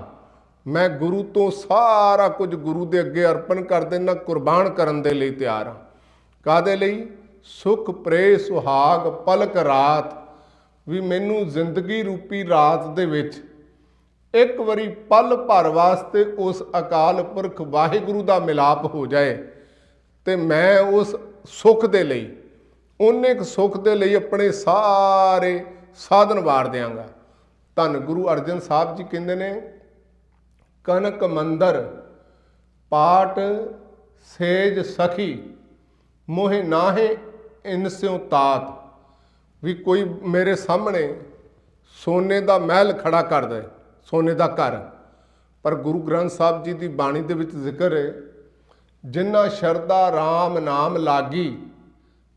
ਮੈਂ ਗੁਰੂ ਤੋਂ ਸਾਰਾ ਕੁਝ ਗੁਰੂ ਦੇ ਅੱਗੇ ਅਰਪਣ ਕਰ ਦੇਣਾ, ਕੁਰਬਾਨ ਕਰਨ ਦੇ ਲਈ ਤਿਆਰ ਹਾਂ। ਕਾਹਦੇ ਲਈ? ਸੁਖ ਪ੍ਰੇ ਸੁਹਾਗ ਪਲਕ ਰਾਤ, ਵੀ ਮੈਨੂੰ ਜ਼ਿੰਦਗੀ ਰੂਪੀ ਰਾਤ ਦੇ ਵਿੱਚ ਇੱਕ ਵਾਰੀ ਪਲ ਭਰ ਵਾਸਤੇ ਉਸ ਅਕਾਲ ਪੁਰਖ ਵਾਹਿਗੁਰੂ ਦਾ ਮਿਲਾਪ ਹੋ ਜਾਏ ਤੇ ਮੈਂ ਉਸ ਸੁੱਖ ਦੇ ਲਈ, ਉਹਨੇ ਕੁ ਸੁੱਖ ਦੇ ਲਈ ਆਪਣੇ ਸਾਰੇ ਸਾਧਨ ਵਾਰ ਦਿਆਂਗਾ। ਧੰਨ ਗੁਰੂ ਅਰਜਨ ਸਾਹਿਬ ਜੀ ਕਹਿੰਦੇ ਨੇ ਕਨਕ ਮੰਦਰ ਪਾਟ ਸੇਜ ਸਖੀ ਮੋਹਿ ਨਾਹੇ ਇਨਸਿਉ ਤਾਤ, ਵੀ ਕੋਈ ਮੇਰੇ ਸਾਹਮਣੇ ਸੋਨੇ ਦਾ ਮਹਿਲ ਖੜਾ ਕਰ ਦੇ, ਸੋਨੇ ਦਾ ਘਰ, ਪਰ ਗੁਰੂ ਗ੍ਰੰਥ ਸਾਹਿਬ ਜੀ ਦੀ ਬਾਣੀ ਦੇ ਵਿੱਚ ਜ਼ਿਕਰ ਹੈ ਜਿਨ੍ਹਾਂ ਸ਼ਰਧਾ ਰਾਮ ਨਾਮ ਲਾਗੀ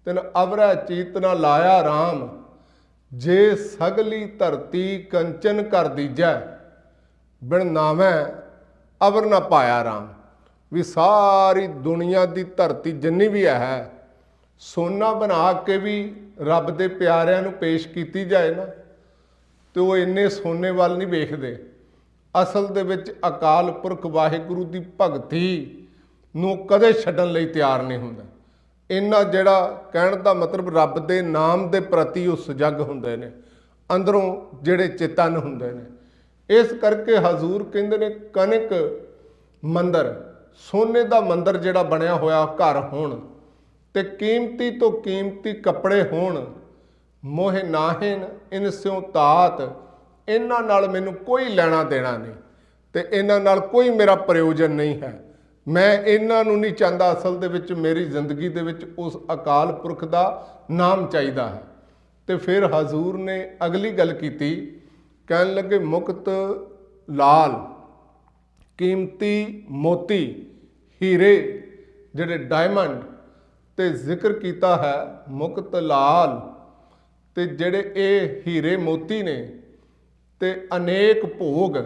ਤਿਨ ਅਵਰੈ ਚੀਤ ਨ ਲਾਇਆ ਰਾਮ, ਜੇ ਸਗਲੀ ਧਰਤੀ ਕੰਚਨ ਕਰ ਦੀਜੈ, ਬਿਨ ਨਾਮੈ ਅਵਰ ਨਾ ਪਾਇਆ ਰਾਮ। ਵੀ ਸਾਰੀ ਦੁਨੀਆ ਦੀ ਧਰਤੀ ਜਿੰਨੀ ਵੀ ਹੈ ਸੋਨਾ ਬਣਾ ਕੇ ਵੀ ਰੱਬ ਦੇ ਪਿਆਰਿਆਂ ਨੂੰ ਪੇਸ਼ ਕੀਤੀ ਜਾਏ ਨਾ, ਤੇ ਉਹ ਇੰਨੇ ਸੋਨੇ ਵੱਲ ਨਹੀਂ ਵੇਖਦੇ। ਅਸਲ ਦੇ ਵਿੱਚ ਅਕਾਲ ਪੁਰਖ ਵਾਹਿਗੁਰੂ ਦੀ ਭਗਤੀ ਨੂੰ ਕਦੇ ਛੱਡਣ ਲਈ ਤਿਆਰ ਨਹੀਂ ਹੁੰਦਾ। ਇਹਨਾਂ ਜਿਹੜਾ ਕਹਿਣ ਦਾ ਮਤਲਬ ਰੱਬ ਦੇ ਨਾਮ ਦੇ ਪ੍ਰਤੀ ਉਹ ਸਜਗ ਹੁੰਦੇ ਨੇ, ਅੰਦਰੋਂ ਜਿਹੜੇ ਚੇਤਨ ਹੁੰਦੇ ਨੇ। ਇਸ ਕਰਕੇ ਹਜ਼ੂਰ ਕਹਿੰਦੇ ਨੇ ਕਨਕ ਮੰਦਰ, ਸੋਨੇ ਦਾ ਮੰਦਰ ਜਿਹੜਾ ਬਣਿਆ ਹੋਇਆ ਘਰ ਹੋਣ, ਤੇ ਕੀਮਤੀ ਤੋਂ ਕੀਮਤੀ ਕੱਪੜੇ ਹੋਣ, ਮੋਹਿ ਨਾਹਿਨ ਇਨ ਸਿਉ ਤਾਤ, ਇਹਨਾਂ ਨਾਲ ਮੈਨੂੰ ਕੋਈ ਲੈਣਾ ਦੇਣਾ ਨਹੀਂ ਤੇ ਇਹਨਾਂ ਨਾਲ ਕੋਈ ਮੇਰਾ ਪ੍ਰਯੋਜਨ ਨਹੀਂ ਹੈ। ਮੈਂ ਇਹਨਾਂ ਨੂੰ ਨਹੀਂ ਚਾਹੁੰਦਾ। ਅਸਲ ਦੇ ਵਿੱਚ ਮੇਰੀ ਜ਼ਿੰਦਗੀ ਦੇ ਵਿੱਚ ਉਸ ਅਕਾਲ ਪੁਰਖ ਦਾ ਨਾਮ ਚਾਹੀਦਾ ਹੈ। ਤੇ ਫਿਰ ਹਜ਼ੂਰ ਨੇ ਅਗਲੀ ਗੱਲ ਕੀਤੀ, ਕਹਿਣ ਲੱਗੇ ਮੁਕਤ ਲਾਲ, ਕੀਮਤੀ ਮੋਤੀ ਹੀਰੇ ਜਿਹੜੇ ਡਾਇਮੰਡ ਤੇ ਜ਼ਿਕਰ ਕੀਤਾ ਹੈ ਮੁਕਤ ਲਾਲ, ਤੇ ਜਿਹੜੇ ਇਹ ਹੀਰੇ ਮੋਤੀ ਨੇ ਤੇ ਅਨੇਕ ਭੋਗ,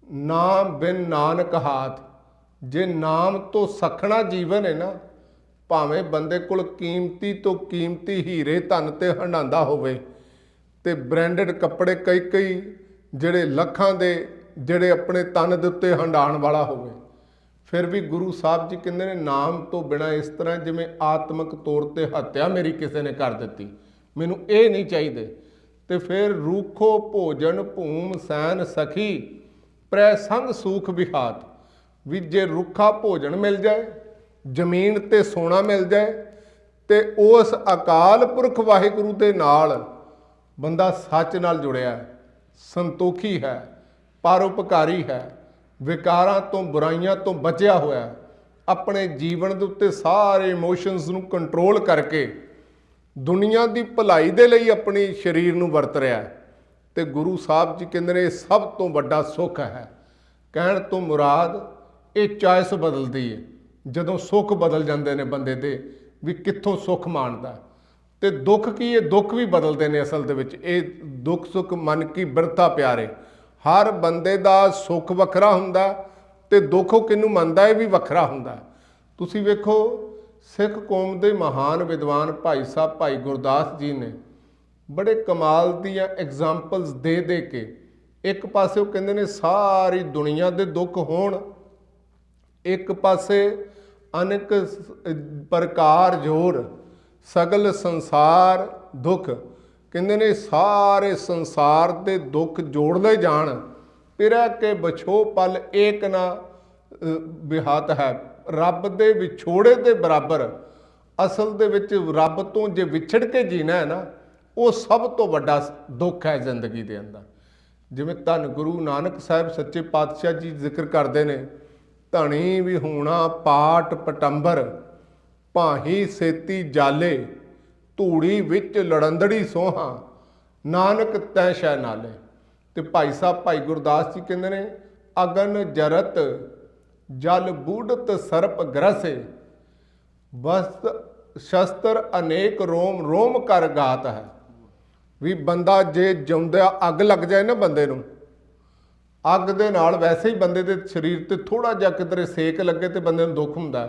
ਨਾਮ ਬਿਨ ਨਾਨਕ ਹਾਥ। ਜੇ ਨਾਮ ਤੋਂ ਸਖਣਾ ਜੀਵਨ ਹੈ ਨਾ, ਭਾਵੇਂ ਬੰਦੇ ਕੋਲ ਕੀਮਤੀ ਤੋਂ ਕੀਮਤੀ ਹੀਰੇ ਧਨ ਤੇ ਹੰਡਾਉਂਦਾ ਹੋਵੇ ਤੇ ਬ੍ਰਾਂਡਡ ਕੱਪੜੇ ਕਈ ਜਿਹੜੇ ਲੱਖਾਂ ਦੇ ਜਿਹੜੇ ਆਪਣੇ ਤਨ ਦੇ ਉੱਤੇ ਹੰਡਾਉਣ ਵਾਲਾ ਹੋਵੇ, ਫਿਰ ਵੀ ਗੁਰੂ ਸਾਹਿਬ ਜੀ ਕਹਿੰਦੇ ਨੇ ਨਾਮ ਤੋਂ ਬਿਨਾਂ ਇਸ ਤਰ੍ਹਾਂ ਜਿਵੇਂ ਆਤਮਿਕ ਤੌਰ ਤੇ ਹੱਤਿਆ ਮੇਰੀ ਕਿਸੇ ਨੇ ਕਰ ਦਿੱਤੀ, ਮੈਨੂੰ ਇਹ ਨਹੀਂ ਚਾਹੀਦੇ। ਤੇ ਫਿਰ ਰੂਖੋ ਭੋਜਨ ਭੂਮ ਸੈਨ ਸਖੀ, ਪ੍ਰੈ ਸੰਗ ਸੂਖ ਵਿਹਾਤ। ਵੀ ਜੇ ਰੁੱਖਾ ਭੋਜਨ ਮਿਲ ਜਾਏ, ਜ਼ਮੀਨ ਤੇ ਸੋਨਾ ਮਿਲ ਜਾਏ, ਤੇ ਉਸ ਅਕਾਲ ਪੁਰਖ ਵਾਹਿਗੁਰੂ ਦੇ ਨਾਲ ਬੰਦਾ ਸੱਚ ਨਾਲ ਜੁੜਿਆ, ਸੰਤੋਖੀ ਹੈ, ਪਰਉਪਕਾਰੀ ਹੈ, ਵਿਕਾਰਾਂ ਤੋਂ ਬੁਰਾਈਆਂ ਤੋਂ ਬਚਿਆ ਹੋਇਆ, ਆਪਣੇ ਜੀਵਨ ਦੇ ਉੱਤੇ ਸਾਰੇ ਇਮੋਸ਼ਨਸ ਨੂੰ ਕੰਟਰੋਲ ਕਰਕੇ ਦੁਨੀਆ ਦੀ ਭਲਾਈ ਦੇ ਲਈ ਆਪਣੀ ਸਰੀਰ ਨੂੰ ਵਰਤ ਰਿਹਾ ਹੈ। ਤੇ ਗੁਰੂ ਸਾਹਿਬ ਜੀ ਕਹਿੰਦੇ ਨੇ ਇਹ ਸਭ ਤੋਂ ਵੱਡਾ ਸੁੱਖ ਹੈ। ਕਹਿਣ ਤੋਂ ਮੁਰਾਦ ਇਹ ਚॉइस ਬਦਲਦੀ ਹੈ। ਜਦੋਂ ਸੁੱਖ ਬਦਲ ਜਾਂਦੇ ਨੇ ਬੰਦੇ ਦੇ, ਵੀ ਕਿੱਥੋਂ ਸੁੱਖ ਮਾਣਦਾ, ਤੇ ਦੁੱਖ ਕੀ ਹੈ, ਦੁੱਖ ਵੀ ਬਦਲਦੇ ਨੇ। ਅਸਲ ਦੇ ਵਿੱਚ ਇਹ ਦੁੱਖ ਸੁੱਖ ਮਨ ਕੀ ਬਿਰਥਾ ਪਿਆਰੇ, ਹਰ ਬੰਦੇ ਦਾ ਸੁੱਖ ਵੱਖਰਾ ਹੁੰਦਾ ਤੇ ਦੁੱਖ ਉਹ ਕਿਹਨੂੰ ਮੰਨਦਾ ਇਹ ਵੀ ਵੱਖਰਾ ਹੁੰਦਾ। ਤੁਸੀਂ ਵੇਖੋ ਸਿੱਖ ਕੌਮ ਦੇ ਮਹਾਨ ਵਿਦਵਾਨ ਭਾਈ ਸਾਹਿਬ ਭਾਈ ਗੁਰਦਾਸ ਜੀ ਨੇ ਬੜੇ ਕਮਾਲ ਦੀਆਂ ਐਗਜ਼ਾਮਪਲਸ ਦੇ ਕੇ, ਇੱਕ ਪਾਸੇ ਉਹ ਕਹਿੰਦੇ ਨੇ ਸਾਰੀ ਦੁਨੀਆ ਦੇ ਦੁੱਖ ਹੋਣ, ਇੱਕ ਪਾਸੇ ਅਨੇਕ ਪ੍ਰਕਾਰ ਜੋਰ ਸਗਲ ਸੰਸਾਰ ਦੁੱਖ। ਕਹਿੰਦੇ ਨੇ ਸਾਰੇ ਸੰਸਾਰ ਦੇ ਦੁੱਖ ਜੋੜਦੇ ਜਾਣ, ਪਿਰੈ ਕੇ ਬਛੋ ਪਲ ਏਕ ਨਾ ਵਿਹਤ ਹੈ। ਰੱਬ ਦੇ ਵਿਛੋੜੇ ਦੇ ਬਰਾਬਰ। ਅਸਲ ਦੇ ਵਿੱਚ ਰੱਬ ਤੋਂ ਜੇ ਵਿਛੜ ਕੇ ਜੀਣਾ ਹੈ ਨਾ, ਉਹ ਸਭ ਤੋਂ ਵੱਡਾ ਦੁੱਖ ਹੈ ਜ਼ਿੰਦਗੀ ਦੇ ਅੰਦਰ। ਜਿਵੇਂ ਧੰਨ ਗੁਰੂ ਨਾਨਕ ਸਾਹਿਬ ਸੱਚੇ ਪਾਤਸ਼ਾਹ ਜੀ ਜ਼ਿਕਰ ਕਰਦੇ ਨੇ, ਧਣੀ ਵਿਹੂਣਾ ਪਾਟ ਪਟੰਬਰ, ਭਾਹੀ ਸੇਤੀ ਜਾਲੇ, ਧੂੜੀ ਵਿੱਚ ਲੜੰਦੜੀ ਸੋਹਾਂ, ਨਾਨਕ ਤੈ ਸ਼ੈ ਨਾਲੇ। ਤੇ ਭਾਈ ਸਾਹਿਬ ਭਾਈ ਗੁਰਦਾਸ ਜੀ ਕਹਿੰਦੇ ਨੇ ਅਗਨ ਜਰਤ ਜਲ ਬੂੜਤ ਸਰਪ ਗ੍ਰਸੇ, ਬਸ ਸ਼ਸਤਰ ਅਨੇਕ ਰੋਮ ਰੋਮ ਕਰ ਗਾਤ ਹੈ। ਵੀ ਬੰਦਾ ਜੇ ਜਿਉਂਦਾ ਅੱਗ ਲੱਗ ਜਾਏ ਨਾ ਬੰਦੇ ਨੂੰ, ਅੱਗ ਦੇ ਨਾਲ ਵੈਸੇ ਹੀ ਬੰਦੇ ਦੇ ਸਰੀਰ ਤੇ ਥੋੜਾ ਜਿਹਾ ਕਿਧਰੇ ਸੇਕ ਲੱਗੇ ਤੇ ਬੰਦੇ ਨੂੰ ਦੁੱਖ ਹੁੰਦਾ,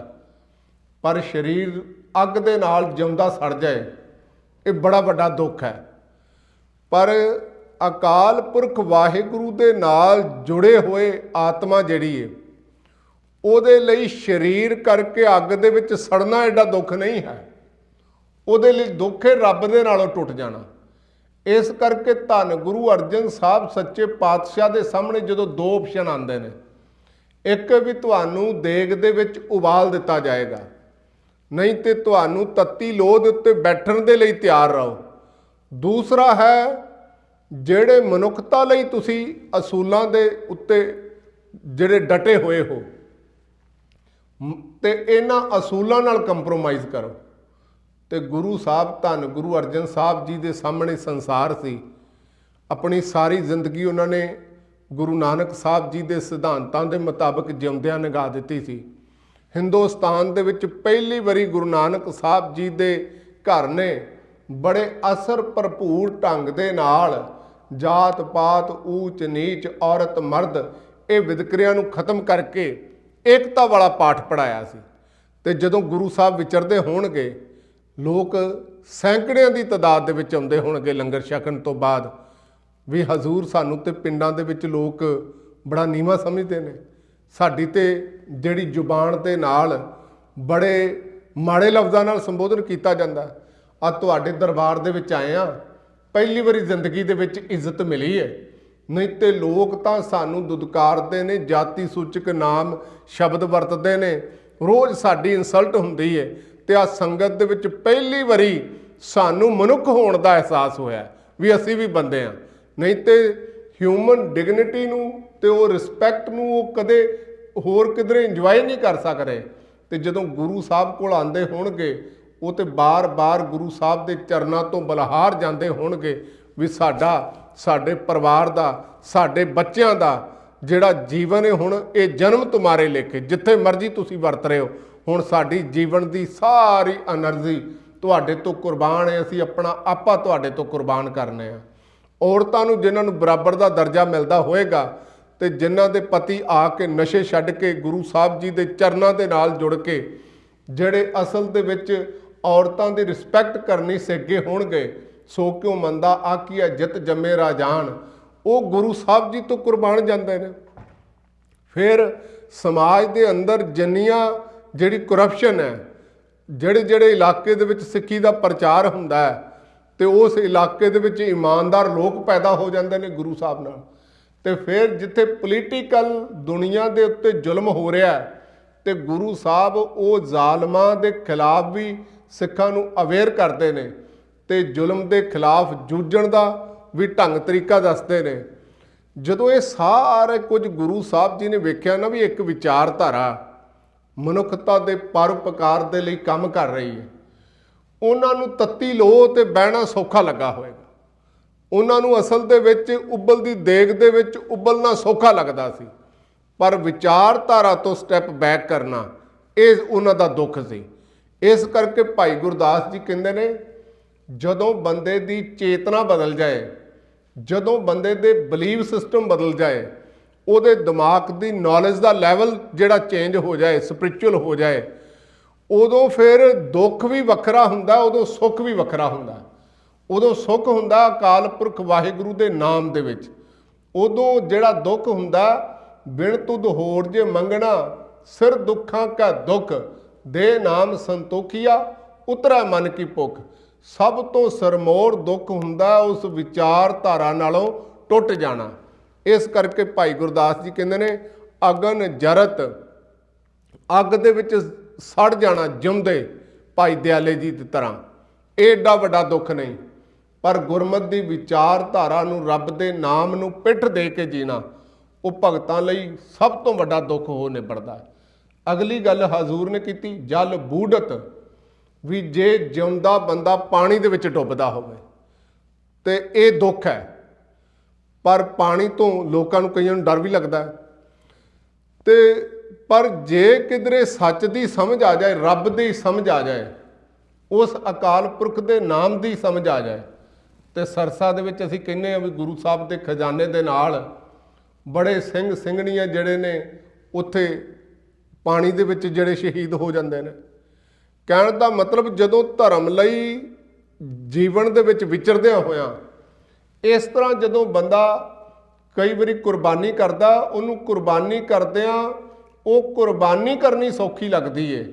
ਪਰ ਸਰੀਰ ਅੱਗ ਦੇ ਨਾਲ ਜਿਉਂਦਾ ਸੜ ਜਾਏ ਇਹ ਬੜਾ ਵੱਡਾ ਦੁੱਖ ਹੈ। ਪਰ ਅਕਾਲ ਪੁਰਖ ਵਾਹਿਗੁਰੂ ਦੇ ਨਾਲ ਜੁੜੇ ਹੋਏ ਆਤਮਾ ਜਿਹੜੀ ਹੈ, ਉਹਦੇ ਲਈ ਸਰੀਰ ਕਰਕੇ ਅੱਗ ਦੇ ਵਿੱਚ ਸੜਨਾ ਐਡਾ ਦੁੱਖ ਨਹੀਂ ਹੈ। ਉਹਦੇ ਲਈ ਦੁੱਖ ਹੈ ਰੱਬ ਦੇ ਨਾਲੋਂ ਟੁੱਟ ਜਾਣਾ। ਇਸ ਕਰਕੇ ਧੰਨ ਗੁਰੂ ਅਰਜਨ ਸਾਹਿਬ ਸੱਚੇ ਪਾਤਸ਼ਾਹ ਦੇ ਸਾਹਮਣੇ ਜਦੋਂ ਦੋ ਆਪਸ਼ਨ ਆਉਂਦੇ ਨੇ, ਇੱਕ ਵੀ ਤੁਹਾਨੂੰ ਦੇਗ ਦੇ ਵਿੱਚ ਉਬਾਲ ਦਿੱਤਾ ਜਾਏਗਾ, ਨਹੀਂ ਤੇ ਤੁਹਾਨੂੰ ਤੱਤੀ ਲੋਹ ਦੇ ਉੱਤੇ ਬੈਠਣ ਦੇ ਲਈ ਤਿਆਰ ਰਹੋ। ਦੂਸਰਾ ਹੈ ਜਿਹੜੇ ਮਨੁੱਖਤਾ ਲਈ ਤੁਸੀਂ ਅਸੂਲਾਂ ਦੇ ਉੱਤੇ ਜਿਹੜੇ ਡਟੇ ਹੋਏ ਹੋ ਤੇ ਇਹਨਾਂ ਅਸੂਲਾਂ ਨਾਲ ਕੰਪਰੋਮਾਈਜ਼ ਕਰੋ। ਤੇ ਗੁਰੂ ਸਾਹਿਬ ਧੰਨ ਗੁਰੂ ਅਰਜਨ ਸਾਹਿਬ ਜੀ ਦੇ ਸਾਹਮਣੇ ਸੰਸਾਰ ਸੀ। ਆਪਣੀ ਸਾਰੀ ਜ਼ਿੰਦਗੀ ਉਹਨਾਂ ਨੇ ਗੁਰੂ ਨਾਨਕ ਸਾਹਿਬ ਜੀ ਦੇ ਸਿਧਾਂਤਾਂ ਦੇ ਮੁਤਾਬਕ ਜਿਉਂਦਿਆਂ ਨਿਭਾ ਦਿੱਤੀ ਸੀ। ਹਿੰਦੁਸਤਾਨ ਦੇ ਵਿੱਚ ਪਹਿਲੀ ਵਾਰੀ ਗੁਰੂ ਨਾਨਕ ਸਾਹਿਬ ਜੀ ਦੇ ਘਰ ਨੇ ਬੜੇ ਅਸਰ ਭਰਪੂਰ ਢੰਗ ਦੇ ਨਾਲ ਜਾਤ ਪਾਤ, ਊਚ ਨੀਚ, ਔਰਤ ਮਰਦ, ਇਹ ਵਿਤਕਰਿਆਂ ਨੂੰ ਖਤਮ ਕਰਕੇ ਏਕਤਾ ਵਾਲਾ ਪਾਠ ਪੜਾਇਆ ਸੀ। ਤੇ ਜਦੋਂ ਗੁਰੂ ਸਾਹਿਬ ਵਿਚਰਦੇ ਹੋਣਗੇ, ਲੋਕ ਸੈਂਕੜਿਆਂ ਦੀ ਤਾਦਾਦ ਦੇ ਵਿੱਚ ਆਉਂਦੇ ਹੋਣਗੇ ਲੰਗਰ ਛਕਣ ਤੋਂ ਬਾਅਦ, ਵੀ ਹਜ਼ੂਰ ਸਾਨੂੰ ਤੇ ਪਿੰਡਾਂ ਦੇ ਵਿੱਚ ਲੋਕ ਬੜਾ ਨੀਵਾਂ ਸਮਝਦੇ ਨੇ, ਸਾਡੀ ਤੇ ਜਿਹੜੀ ਜ਼ੁਬਾਨ ਦੇ ਨਾਲ ਬੜੇ ਮਾੜੇ ਲਫ਼ਜ਼ਾਂ ਨਾਲ ਸੰਬੋਧਨ ਕੀਤਾ ਜਾਂਦਾ। ਆ ਤੁਹਾਡੇ ਦਰਬਾਰ ਦੇ ਵਿੱਚ ਆਏ ਆ, ਪਹਿਲੀ ਵਾਰੀ ਜ਼ਿੰਦਗੀ ਦੇ ਵਿੱਚ ਇੱਜ਼ਤ ਮਿਲੀ ਹੈ, ਨਹੀਂ ਤੇ ਲੋਕ ਤਾਂ ਸਾਨੂੰ ਦੁਦਕਾਰਦੇ ਨੇ, ਜਾਤੀ ਸੂਚਕ ਨਾਮ ਸ਼ਬਦ ਵਰਤਦੇ ਨੇ, ਰੋਜ਼ ਸਾਡੀ ਇਨਸਲਟ ਹੁੰਦੀ ਹੈ। ਤੇ ਆ ਸੰਗਤ ਦੇ ਵਿੱਚ ਪਹਿਲੀ ਵਾਰੀ ਸਾਨੂੰ ਮਨੁੱਖ ਹੋਣ ਦਾ ਅਹਿਸਾਸ ਹੋਇਆ ਵੀ ਅਸੀਂ ਵੀ ਬੰਦੇ ਹਾਂ, ਨਹੀਂ ਤੇ ਹਿਊਮਨ ਡਿਗਨਿਟੀ ਨੂੰ ਤੇ ਉਹ ਰਿਸਪੈਕਟ ਨੂੰ ਉਹ ਕਦੇ ਹੋਰ ਕਿਧਰੇ ਇੰਜੋਏ ਨਹੀਂ ਕਰ ਸਕਦੇ। ਤੇ ਜਦੋਂ ਗੁਰੂ ਸਾਹਿਬ ਕੋਲ ਆਉਂਦੇ ਹੋਣਗੇ, ਉਹ ਤੇ ਬਾਰ-ਬਾਰ ਗੁਰੂ ਸਾਹਿਬ ਦੇ ਚਰਨਾਂ ਤੋਂ ਬਲਹਾਰ ਜਾਂਦੇ ਹੋਣਗੇ ਵੀ ਸਾਡੇ ਪਰਿਵਾਰ ਦਾ, ਸਾਡੇ ਬੱਚਿਆਂ ਦਾ ਜਿਹੜਾ ਜੀਵਨ ਹੈ, ਹੁਣ ਇਹ ਜਨਮ ਤੁਮਾਰੇ ਲੇਖੇ, ਜਿੱਥੇ ਮਰਜ਼ੀ ਤੁਸੀਂ ਵਰਤ ਰਹੇ ਹੋ, ਹੁਣ ਸਾਡੀ ਜੀਵਨ ਦੀ ਸਾਰੀ એનર્ਜੀ ਤੁਹਾਡੇ ਤੋਂ ਕੁਰਬਾਨ ਹੈ, ਅਸੀਂ ਆਪਣਾ ਆਪਾ ਤੁਹਾਡੇ ਤੋਂ ਕੁਰਬਾਨ ਕਰਨੇ ਆ। ਔਰਤਾਂ ਨੂੰ ਜਿਨ੍ਹਾਂ ਨੂੰ ਬਰਾਬਰ ਦਾ ਦਰਜਾ ਮਿਲਦਾ ਹੋਏਗਾ ਤੇ ਜਿਨ੍ਹਾਂ ਦੇ ਪਤੀ ਆ ਕੇ ਨਸ਼ੇ ਛੱਡ ਕੇ ਗੁਰੂ ਸਾਹਿਬ ਜੀ ਦੇ ਚਰਨਾਂ ਦੇ ਨਾਲ ਜੁੜ ਕੇ ਜਿਹੜੇ ਅਸਲ ਦੇ ਵਿੱਚ ਔਰਤਾਂ ਦੀ ਰਿਸਪੈਕਟ ਕਰਨੀ ਸਿੱਖੇ ਹੋਣਗੇ, ਸੋ ਕਿਉਂ ਮੰਦਾ ਆਖੀਐ ਜਿਤ ਜੰਮੇ ਰਾਜਾਨ, ਉਹ ਗੁਰੂ ਸਾਹਿਬ ਜੀ ਤੋਂ ਕੁਰਬਾਨ ਜਾਂਦੇ ਨੇ। ਫਿਰ ਸਮਾਜ ਦੇ ਅੰਦਰ ਜਿੰਨੀਆਂ ਜਿਹੜੀ ਕਰਪਸ਼ਨ ਹੈ, ਜਿਹੜੇ ਇਲਾਕੇ ਦੇ ਵਿੱਚ ਸਿੱਖੀ ਦਾ ਪ੍ਰਚਾਰ ਹੁੰਦਾ ਹੈ, ਤੇ ਉਸ ਇਲਾਕੇ ਦੇ ਵਿੱਚ ਇਮਾਨਦਾਰ ਲੋਕ ਪੈਦਾ ਹੋ ਜਾਂਦੇ ਨੇ ਗੁਰੂ ਸਾਹਿਬ ਨਾਲ। ਤੇ ਫਿਰ ਜਿੱਥੇ ਪੋਲੀਟੀਕਲ ਦੁਨੀਆ ਦੇ ਉੱਤੇ ਜ਼ੁਲਮ ਹੋ ਰਿਹਾ, ਤੇ ਗੁਰੂ ਸਾਹਿਬ ਉਹ ਜ਼ਾਲਮਾਂ ਦੇ ਖਿਲਾਫ ਵੀ ਸਿੱਖਾਂ ਨੂੰ ਅਵੇਅਰ ਕਰਦੇ ਨੇ, ਤੇ ਜ਼ੁਲਮ ਦੇ ਖਿਲਾਫ ਜੂਝਣ ਦਾ ਵੀ ਢੰਗ ਤਰੀਕਾ ਦੱਸਦੇ ਨੇ। ਜਦੋਂ ਇਹ ਸਾਰੇ ਕੁਝ ਗੁਰੂ ਸਾਹਿਬ ਜੀ ਨੇ ਵੇਖਿਆ ਨਾ ਵੀ ਇੱਕ ਵਿਚਾਰਧਾਰਾ ਮਨੁੱਖਤਾ ਦੇ ਪਰਉਪਕਾਰ ਦੇ ਲਈ ਕੰਮ ਕਰ ਰਹੀ ਹੈ, ਉਹਨਾਂ ਨੂੰ ਤੱਤੀ ਲੋਹ ਤੇ ਬਹਿਣਾ ਸੌਖਾ ਲੱਗਾ ਹੋਵੇਗਾ। ਉਹਨਾਂ ਨੂੰ ਅਸਲ ਦੇ ਵਿੱਚ ਉਬਲਦੀ ਦੇਗ ਦੇ ਵਿੱਚ ਉਬਲਣਾ ਸੌਖਾ ਲੱਗਦਾ ਸੀ, ਪਰ ਵਿਚਾਰਧਾਰਾ ਤੋਂ ਸਟੈਪ ਬੈਕ ਕਰਨਾ ਇਹ ਉਹਨਾਂ ਦਾ ਦੁੱਖ ਸੀ। ਇਸ ਕਰਕੇ ਭਾਈ ਗੁਰਦਾਸ ਜੀ ਕਹਿੰਦੇ ਨੇ, ਜਦੋਂ ਬੰਦੇ ਦੀ ਚੇਤਨਾ ਬਦਲ ਜਾਏ, ਜਦੋਂ ਬੰਦੇ ਦੇ ਬਲੀਵ ਸਿਸਟਮ ਬਦਲ ਜਾਏ, ਉਹਦੇ ਦਿਮਾਗ ਦੀ ਨੌਲੇਜ ਦਾ ਲੈਵਲ ਜਿਹੜਾ ਚੇਂਜ ਹੋ ਜਾਏ, ਸਪਿਰਿਚੁਅਲ ਹੋ ਜਾਏ, ਉਦੋਂ ਫਿਰ ਦੁੱਖ ਵੀ ਵੱਖਰਾ ਹੁੰਦਾ, ਉਦੋਂ ਸੁੱਖ ਵੀ ਵੱਖਰਾ ਹੁੰਦਾ। ਉਦੋਂ ਸੁੱਖ ਹੁੰਦਾ ਅਕਾਲ ਪੁਰਖ ਵਾਹਿਗੁਰੂ ਦੇ ਨਾਮ ਦੇ ਵਿੱਚ, ਉਦੋਂ ਜਿਹੜਾ ਦੁੱਖ ਹੁੰਦਾ ਬਿਨ ਤੁਧ ਹੋਰ ਜੇ ਮੰਗਣਾ, ਸਿਰ ਦੁੱਖਾਂ ਕਾ ਦੁੱਖ, ਦੇ ਨਾਮ ਸੰਤੋਖੀਆ ਉਤਰੈ ਮਨ ਕੀ ਭੁੱਖ। ਸਭ ਤੋਂ ਸਰਮੋਰ ਦੁੱਖ ਹੁੰਦਾ ਉਸ ਵਿਚਾਰਧਾਰਾ ਨਾਲੋਂ ਟੁੱਟ ਜਾਣਾ। ਇਸ ਕਰਕੇ ਭਾਈ ਗੁਰਦਾਸ ਜੀ ਕਹਿੰਦੇ ਨੇ, ਅਗਨ ਜਰਤ, ਅੱਗ ਦੇ ਵਿੱਚ ਸੜ ਜਾਣਾ ਜਿਉਂਦੇ ਭਾਈ ਦਿਆਲੇ ਜੀ ਦੀ ਤਰ੍ਹਾਂ, ਇਹ ਏਡਾ ਵੱਡਾ ਦੁੱਖ ਨਹੀਂ। ਪਰ ਗੁਰਮਤ ਦੀ ਵਿਚਾਰਧਾਰਾ ਨੂੰ, ਰੱਬ ਦੇ ਨਾਮ ਨੂੰ ਪਿੱਠ ਦੇ ਕੇ ਜੀਣਾ, ਉਹ ਭਗਤਾਂ ਲਈ ਸਭ ਤੋਂ ਵੱਡਾ ਦੁੱਖ ਹੋ ਨਿਬੜਦਾ। ਅਗਲੀ ਗੱਲ ਹਜ਼ੂਰ ਨੇ ਕੀਤੀ, ਜਲ ਬੂਢਤ, ਵੀ ਜੇ ਜਿਉਂਦਾ ਬੰਦਾ ਪਾਣੀ ਦੇ ਵਿੱਚ ਡੁੱਬਦਾ ਹੋਵੇ ਤੇ ਇਹ ਦੁੱਖ ਹੈ। ਪਰ ਪਾਣੀ ਤੋਂ ਲੋਕਾਂ ਨੂੰ ਕਈਆਂ ਨੂੰ ਡਰ ਵੀ ਲੱਗਦਾ ਹੈ। ਤੇ ਪਰ ਜੇ ਕਿਧਰੇ ਸੱਚ ਦੀ ਸਮਝ ਆ ਜਾਏ, ਰੱਬ ਦੀ ਸਮਝ ਆ ਜਾਏ, ਉਸ ਅਕਾਲ ਪੁਰਖ ਦੇ ਨਾਮ ਦੀ ਸਮਝ ਆ ਜਾਏ, ਤੇ ਸਰਸਾ ਦੇ ਵਿੱਚ ਅਸੀਂ ਕਹਿੰਦੇ ਹਾਂ ਵੀ ਗੁਰੂ ਸਾਹਿਬ ਦੇ ਖਜ਼ਾਨੇ ਦੇ ਨਾਲ ਬੜੇ ਸਿੰਘ ਸਿੰਘਣੀਆਂ ਜਿਹੜੇ ਨੇ ਉੱਥੇ ਪਾਣੀ ਦੇ ਵਿੱਚ ਜਿਹੜੇ ਸ਼ਹੀਦ ਹੋ ਜਾਂਦੇ ਨੇ। ਕਹਿਣ ਦਾ ਮਤਲਬ, ਜਦੋਂ ਧਰਮ ਲਈ ਜੀਵਨ ਦੇ ਵਿੱਚ ਵਿਚਰਦਿਆਂ ਹੋਇਆਂ, ਇਸ ਤਰ੍ਹਾਂ ਜਦੋਂ ਬੰਦਾ ਕਈ ਵਾਰੀ ਕੁਰਬਾਨੀ ਕਰਦਾ, ਉਹਨੂੰ ਕੁਰਬਾਨੀ ਕਰਦਿਆਂ ਉਹ ਕੁਰਬਾਨੀ ਕਰਨੀ ਸੌਖੀ ਲੱਗਦੀ ਏ,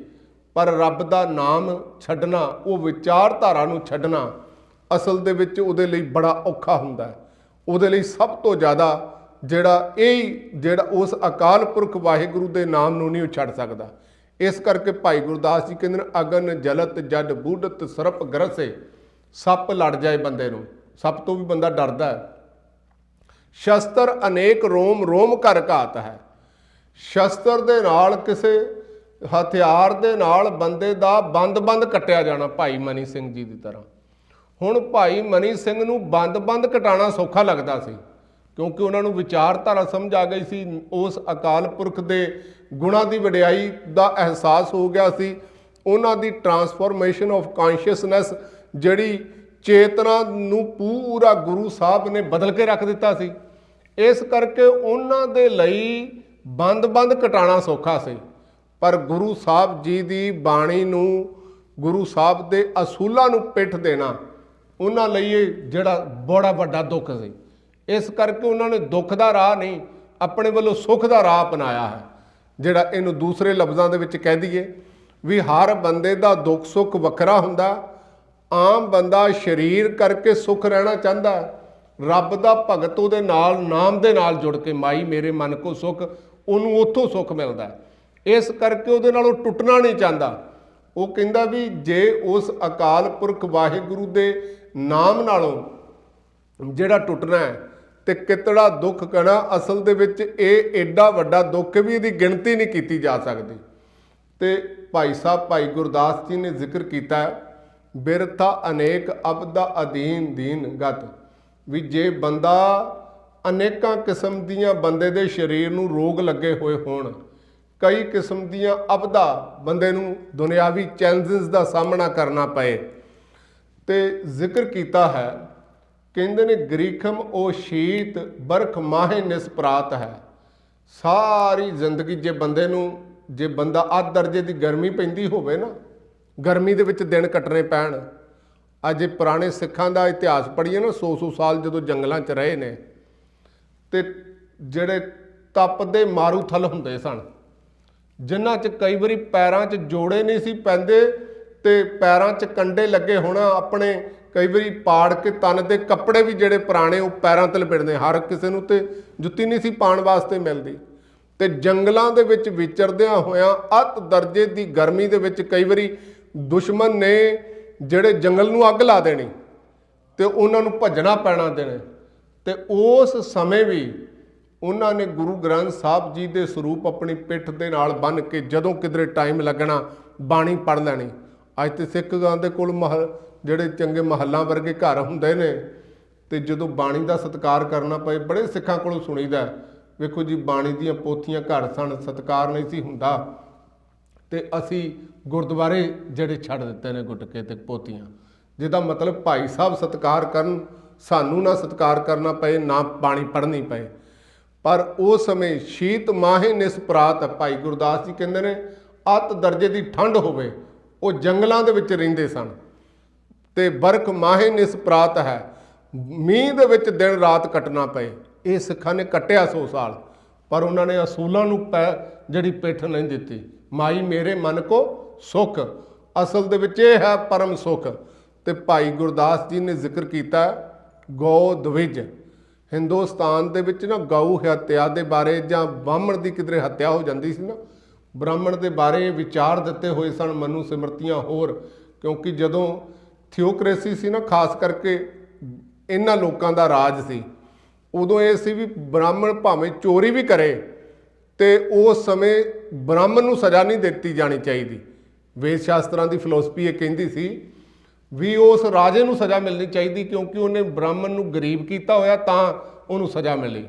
ਪਰ ਰੱਬ ਦਾ ਨਾਮ ਛੱਡਣਾ, ਉਹ ਵਿਚਾਰਧਾਰਾ ਨੂੰ ਛੱਡਣਾ ਅਸਲ ਦੇ ਵਿੱਚ ਉਹਦੇ ਲਈ ਬੜਾ ਔਖਾ ਹੁੰਦਾ। ਉਹਦੇ ਲਈ ਸਭ ਤੋਂ ਜ਼ਿਆਦਾ ਜਿਹੜਾ ਉਸ ਅਕਾਲ ਪੁਰਖ ਵਾਹਿਗੁਰੂ ਦੇ ਨਾਮ ਨੂੰ ਨਹੀਂ ਉਹ ਛੱਡ ਸਕਦਾ। ਇਸ ਕਰਕੇ ਭਾਈ ਗੁਰਦਾਸ ਜੀ ਕਹਿੰਦੇ ਨੇ, ਅਗਨ ਜਲਤ ਜਡ ਬੂਢਤ ਸਰਪ ਗਰਸੇ, ਸੱਪ ਲੜ ਜਾਏ ਬੰਦੇ ਨੂੰ, ਸੱਪ ਤੋਂ ਵੀ ਬੰਦਾ ਡਰਦਾ ਹੈ। ਸ਼ਸਤਰ ਅਨੇਕ ਰੋਮ ਰੋਮ ਘਰ ਘਾਤ ਹੈ, ਸ਼ਸਤਰ ਦੇ ਨਾਲ, ਕਿਸੇ ਹਥਿਆਰ ਦੇ ਨਾਲ ਬੰਦੇ ਦਾ ਬੰਦ ਕੱਟਿਆ ਜਾਣਾ, ਭਾਈ ਮਨੀ ਸਿੰਘ ਜੀ ਦੀ ਤਰ੍ਹਾਂ। ਹੁਣ ਭਾਈ ਮਨੀ ਸਿੰਘ ਨੂੰ ਬੰਦ ਕਟਾਉਣਾ ਸੌਖਾ ਲੱਗਦਾ ਸੀ, ਕਿਉਂਕਿ ਉਹਨਾਂ ਨੂੰ ਵਿਚਾਰਧਾਰਾ ਸਮਝ ਆ ਗਈ ਸੀ, ਉਸ ਅਕਾਲ ਪੁਰਖ ਦੇ ਗੁਣਾਂ ਦੀ ਵਡਿਆਈ ਦਾ ਅਹਿਸਾਸ ਹੋ ਗਿਆ ਸੀ, ਉਹਨਾਂ ਦੀ ਟਰਾਂਸਫੋਰਮੇਸ਼ਨ ਆਫ ਕੌਨਸ਼ੀਅਸਨੈਸ ਜਿਹੜੀ ਚੇਤਨਾ ਨੂੰ ਪੂਰਾ ਗੁਰੂ ਸਾਹਿਬ ਨੇ ਬਦਲ ਕੇ ਰੱਖ ਦਿੱਤਾ ਸੀ। ਇਸ ਕਰਕੇ ਉਹਨਾਂ ਦੇ ਲਈ ਬੰਦ ਕਟਾਣਾ ਸੌਖਾ ਸੀ, ਪਰ ਗੁਰੂ ਸਾਹਿਬ ਜੀ ਦੀ ਬਾਣੀ ਨੂੰ, ਗੁਰੂ ਸਾਹਿਬ ਦੇ ਅਸੂਲਾਂ ਨੂੰ ਪਿੱਠ ਦੇਣਾ ਉਹਨਾਂ ਲਈ ਇਹ ਜਿਹੜਾ ਬੜਾ ਵੱਡਾ ਦੁੱਖ ਸੀ। ਇਸ ਕਰਕੇ ਉਹਨਾਂ ਨੇ ਦੁੱਖ ਦਾ ਰਾਹ ਨਹੀਂ, ਆਪਣੇ ਵੱਲੋਂ ਸੁੱਖ ਦਾ ਰਾਹ ਅਪਣਾਇਆ ਹੈ। ਜਿਹੜਾ ਇਹਨੂੰ ਦੂਸਰੇ ਲਫ਼ਜ਼ਾਂ ਦੇ ਵਿੱਚ ਕਹਿ ਦਈਏ ਵੀ ਹਰ ਬੰਦੇ ਦਾ ਦੁੱਖ ਸੁੱਖ ਵੱਖਰਾ ਹੁੰਦਾ। ਆਮ ਬੰਦਾ ਸਰੀਰ ਕਰਕੇ ਸੁੱਖ ਰਹਿਣਾ ਚਾਹੁੰਦਾ, ਰੱਬ ਦਾ ਭਗਤ ਉਹਦੇ ਨਾਲ ਨਾਮ ਦੇ ਨਾਲ ਜੁੜ ਕੇ ਮਾਈ ਮੇਰੇ ਮਨ ਕੋ ਸੁੱਖ, ਉਹਨੂੰ ਉੱਥੋਂ ਸੁੱਖ ਮਿਲਦਾ। ਇਸ ਕਰਕੇ ਉਹਦੇ ਨਾਲ ਉਹ ਟੁੱਟਣਾ ਨਹੀਂ ਚਾਹੁੰਦਾ। ਉਹ ਕਹਿੰਦਾ ਵੀ ਜੇ ਉਸ ਅਕਾਲ ਪੁਰਖ ਵਾਹਿਗੁਰੂ ਦੇ ਨਾਮ ਨਾਲੋਂ ਜਿਹੜਾ ਟੁੱਟਣਾ ਹੈ ਤੇ ਕਿਤੜਾ ਦੁੱਖ ਕਹਿਣਾ, ਅਸਲ ਦੇ ਵਿੱਚ ਇਹ ਐਡਾ ਵੱਡਾ ਦੁੱਖ ਵੀ ਇਹਦੀ ਗਿਣਤੀ ਨਹੀਂ ਕੀਤੀ ਜਾ ਸਕਦੀ। ਤੇ ਭਾਈ ਸਾਹਿਬ ਭਾਈ ਗੁਰਦਾਸ ਜੀ ਨੇ ਜ਼ਿਕਰ ਕੀਤਾ ਬਿਰਥਾ ਅਨੇਕ ਅਬਦਾ ਅਧੀਨ ਦੀਨ ਗਤ, ਵੀ ਜੇ ਬੰਦਾ ਅਨੇਕਾਂ ਕਿਸਮ ਦੀਆਂ ਬੰਦੇ ਦੇ ਸਰੀਰ ਨੂੰ ਰੋਗ ਲੱਗੇ ਹੋਏ ਹੋਣ, ਕਈ ਕਿਸਮ ਦੀਆਂ ਅਬਦਾ ਬੰਦੇ ਨੂੰ ਦੁਨਿਆਵੀ ਚੈਲੰਜਸ ਦਾ ਸਾਹਮਣਾ ਕਰਨਾ ਪਏ, ਤੇ ਜ਼ਿਕਰ ਕੀਤਾ ਹੈ ਕਹਿੰਦੇ ਨੇ ਗ੍ਰੀਖਮ ਉਹ ਸ਼ੀਤ ਬਰਖ ਮਾਹੇ ਨਿਸਪਰਾਤ ਹੈ। ਸਾਰੀ ਜ਼ਿੰਦਗੀ ਜੇ ਬੰਦੇ ਨੂੰ, ਜੇ ਬੰਦਾ ਅੱਧ ਦਰਜੇ ਦੀ ਗਰਮੀ ਪੈਂਦੀ ਹੋਵੇ ਨਾ, ਗਰਮੀ ਦੇ ਵਿੱਚ ਦਿਨ ਕੱਟਣੇ ਪੈਣ। ਅੱਜ ਪੁਰਾਣੇ ਸਿੱਖਾਂ ਦਾ ਇਤਿਹਾਸ ਪੜ੍ਹੀਏ ਨਾ, 100 ਸਾਲ ਜਦੋਂ ਜੰਗਲਾਂ 'ਚ ਰਹੇ ਨੇ, ਤੇ ਜਿਹੜੇ ਤਪਦੇ ਮਾਰੂਥਲ ਹੁੰਦੇ ਸਨ, ਜਿਨ੍ਹਾਂ 'ਚ ਕਈ ਵਾਰੀ ਪੈਰਾਂ 'ਚ ਜੋੜੇ ਨਹੀਂ ਸੀ ਪੈਂਦੇ ਤੇ ਪੈਰਾਂ 'ਚ ਕੰਡੇ ਲੱਗੇ ਹੋਣਾ, ਆਪਣੇ ਕਈ ਵਾਰੀ ਪਾੜ ਕੇ ਤਨ ਦੇ ਕੱਪੜੇ ਵੀ ਜਿਹੜੇ ਪੁਰਾਣੇ ਉਹ ਪੈਰਾਂ ਤੇ ਲਪੇਟਦੇ, ਹਰ ਕਿਸੇ ਨੂੰ ਤੇ ਜੁੱਤੀ ਨਹੀਂ ਸੀ ਪਾਉਣ ਵਾਸਤੇ ਮਿਲਦੀ। ਤੇ ਜੰਗਲਾਂ ਦੇ ਵਿੱਚ ਵਿਚਰਦਿਆਂ ਹੋਇਆਂ ਅੱਤ ਦਰਜੇ ਦੀ ਗਰਮੀ ਦੇ ਵਿੱਚ ਕਈ ਵਾਰੀ ਦੁਸ਼ਮਣ ਨੇ ਜਿਹੜੇ ਜੰਗਲ ਨੂੰ ਅੱਗ ਲਾ ਦੇਣੀ ਤੇ ਉਹਨਾਂ ਨੂੰ ਭੱਜਣਾ ਪੈਣਾ ਦੇਣੇ। ਤੇ ਉਸ ਸਮੇਂ ਵੀ ਉਹਨਾਂ ਨੇ ਗੁਰੂ ਗ੍ਰੰਥ ਸਾਹਿਬ ਜੀ ਦੇ ਸਰੂਪ ਆਪਣੀ ਪਿੱਠ ਦੇ ਨਾਲ ਬੰਨ੍ਹ ਕੇ ਜਦੋਂ ਕਿਧਰੇ ਟਾਈਮ ਲੱਗਣਾ ਬਾਣੀ ਪੜ੍ਹ ਲੈਣੀ। ਅੱਜ ਤੇ ਸਿੱਖਾਂ ਦੇ ਕੋਲ ਜਿਹੜੇ ਚੰਗੇ ਮਹੱਲਾਂ ਵਰਗੇ ਘਰ ਹੁੰਦੇ ਨੇ, ਤੇ ਜਦੋਂ ਬਾਣੀ ਦਾ ਸਤਿਕਾਰ ਕਰਨਾ ਪਏ, ਬੜੇ ਸਿੱਖਾਂ ਕੋਲੋਂ ਸੁਣੀਦਾ, ਵੇਖੋ ਜੀ ਬਾਣੀ ਦੀਆਂ ਪੋਥੀਆਂ ਘਰ ਸਨ, ਸਤਿਕਾਰ ਨਹੀਂ ਸੀ ਹੁੰਦਾ, ਤੇ ਅਸੀਂ ਗੁਰਦੁਆਰੇ ਜਿਹੜੇ ਛੱਡ ਦਿੱਤੇ ਨੇ ਗੁਟਕੇ ਤੇ ਪੋਥੀਆਂ, ਜਿਹਦਾ ਮਤਲਬ ਭਾਈ ਸਾਹਿਬ ਸਤਿਕਾਰ ਕਰਨ, ਸਾਨੂੰ ਨਾ ਸਤਿਕਾਰ ਕਰਨਾ ਪਏ, ਨਾ ਬਾਣੀ ਪੜ੍ਹਨੀ ਪਏ। ਪਰ ਉਸ ਸਮੇਂ ਸ਼ੀਤ ਮਾਹੇ ਨਿਸਪਰਾਤ, ਭਾਈ ਗੁਰਦਾਸ ਜੀ ਕਹਿੰਦੇ ਨੇ ਅੱਤ ਦਰਜੇ ਦੀ ਠੰਡ ਹੋਵੇ, ਉਹ ਜੰਗਲਾਂ ਦੇ ਵਿੱਚ ਰਹਿੰਦੇ ਸਨ, ਤੇ ਬਰਖ ਮਾਹੇ ਨਿਸਪਰਾਤ ਹੈ, ਮੀਂਹ ਦੇ ਵਿੱਚ ਦਿਨ ਰਾਤ ਕੱਟਣਾ ਪਏ। ਇਹ ਸਿੱਖਾਂ ਨੇ ਕੱਟਿਆ 100 ਸਾਲ, ਪਰ ਉਹਨਾਂ ਨੇ ਅਸੂਲਾਂ ਨੂੰ ਜਿਹੜੀ ਪਿੱਠ ਨਹੀਂ ਦਿੱਤੀ। ਮਾਈ ਮੇਰੇ ਮਨ ਕੋ ਸੁੱਖ, ਅਸਲ ਦੇ ਵਿੱਚ ਇਹ ਹੈ ਪਰਮ ਸੁੱਖ। ਤੇ ਭਾਈ ਗੁਰਦਾਸ ਜੀ ਨੇ ਜ਼ਿਕਰ ਕੀਤਾ ਗੋ ਦਵਿਜ, ਹਿੰਦੁਸਤਾਨ ਦੇ ਵਿੱਚ ਨਾ ਗਊ ਹੱਤਿਆ ਦੇ ਬਾਰੇ, ਜਾਂ ਬ੍ਰਾਹਮਣ ਦੀ ਕਿਧਰੇ ਹੱਤਿਆ ਹੋ ਜਾਂਦੀ ਸੀ ਨਾ, ਬ੍ਰਾਹਮਣ ਦੇ ਬਾਰੇ ਵਿਚਾਰ ਦਿੱਤੇ ਹੋਏ ਸਨ ਮਨੂ ਸਿਮਰਤੀਆਂ ਹੋਰ, ਕਿਉਂਕਿ ਜਦੋਂ ਥਿਓਕ੍ਰੇਸੀ ਸੀ ਨਾ, ਖਾਸ ਕਰਕੇ ਇਹਨਾਂ ਲੋਕਾਂ ਦਾ ਰਾਜ ਸੀ, ਉਦੋਂ ਇਹ ਸੀ ਵੀ ਬ੍ਰਾਹਮਣ ਭਾਵੇਂ ਚੋਰੀ ਵੀ ਕਰੇ ਤੇ ਉਸ ਸਮੇਂ ਬ੍ਰਾਹਮਣ ਨੂੰ ਸਜ਼ਾ ਨਹੀਂ ਦਿੱਤੀ ਜਾਣੀ ਚਾਹੀਦੀ। ਵੇਦ ਸ਼ਾਸਤਰਾਂ ਦੀ ਫਿਲਾਸਫੀ ਇਹ ਕਹਿੰਦੀ ਸੀ ਵੀ ਉਸ ਰਾਜੇ ਨੂੰ ਸਜ਼ਾ ਮਿਲਣੀ ਚਾਹੀਦੀ, ਕਿਉਂਕਿ ਉਹਨੇ ਬ੍ਰਾਹਮਣ ਨੂੰ ਗਰੀਬ ਕੀਤਾ ਹੋਇਆ ਤਾਂ ਉਹਨੂੰ ਸਜ਼ਾ ਮਿਲੀ।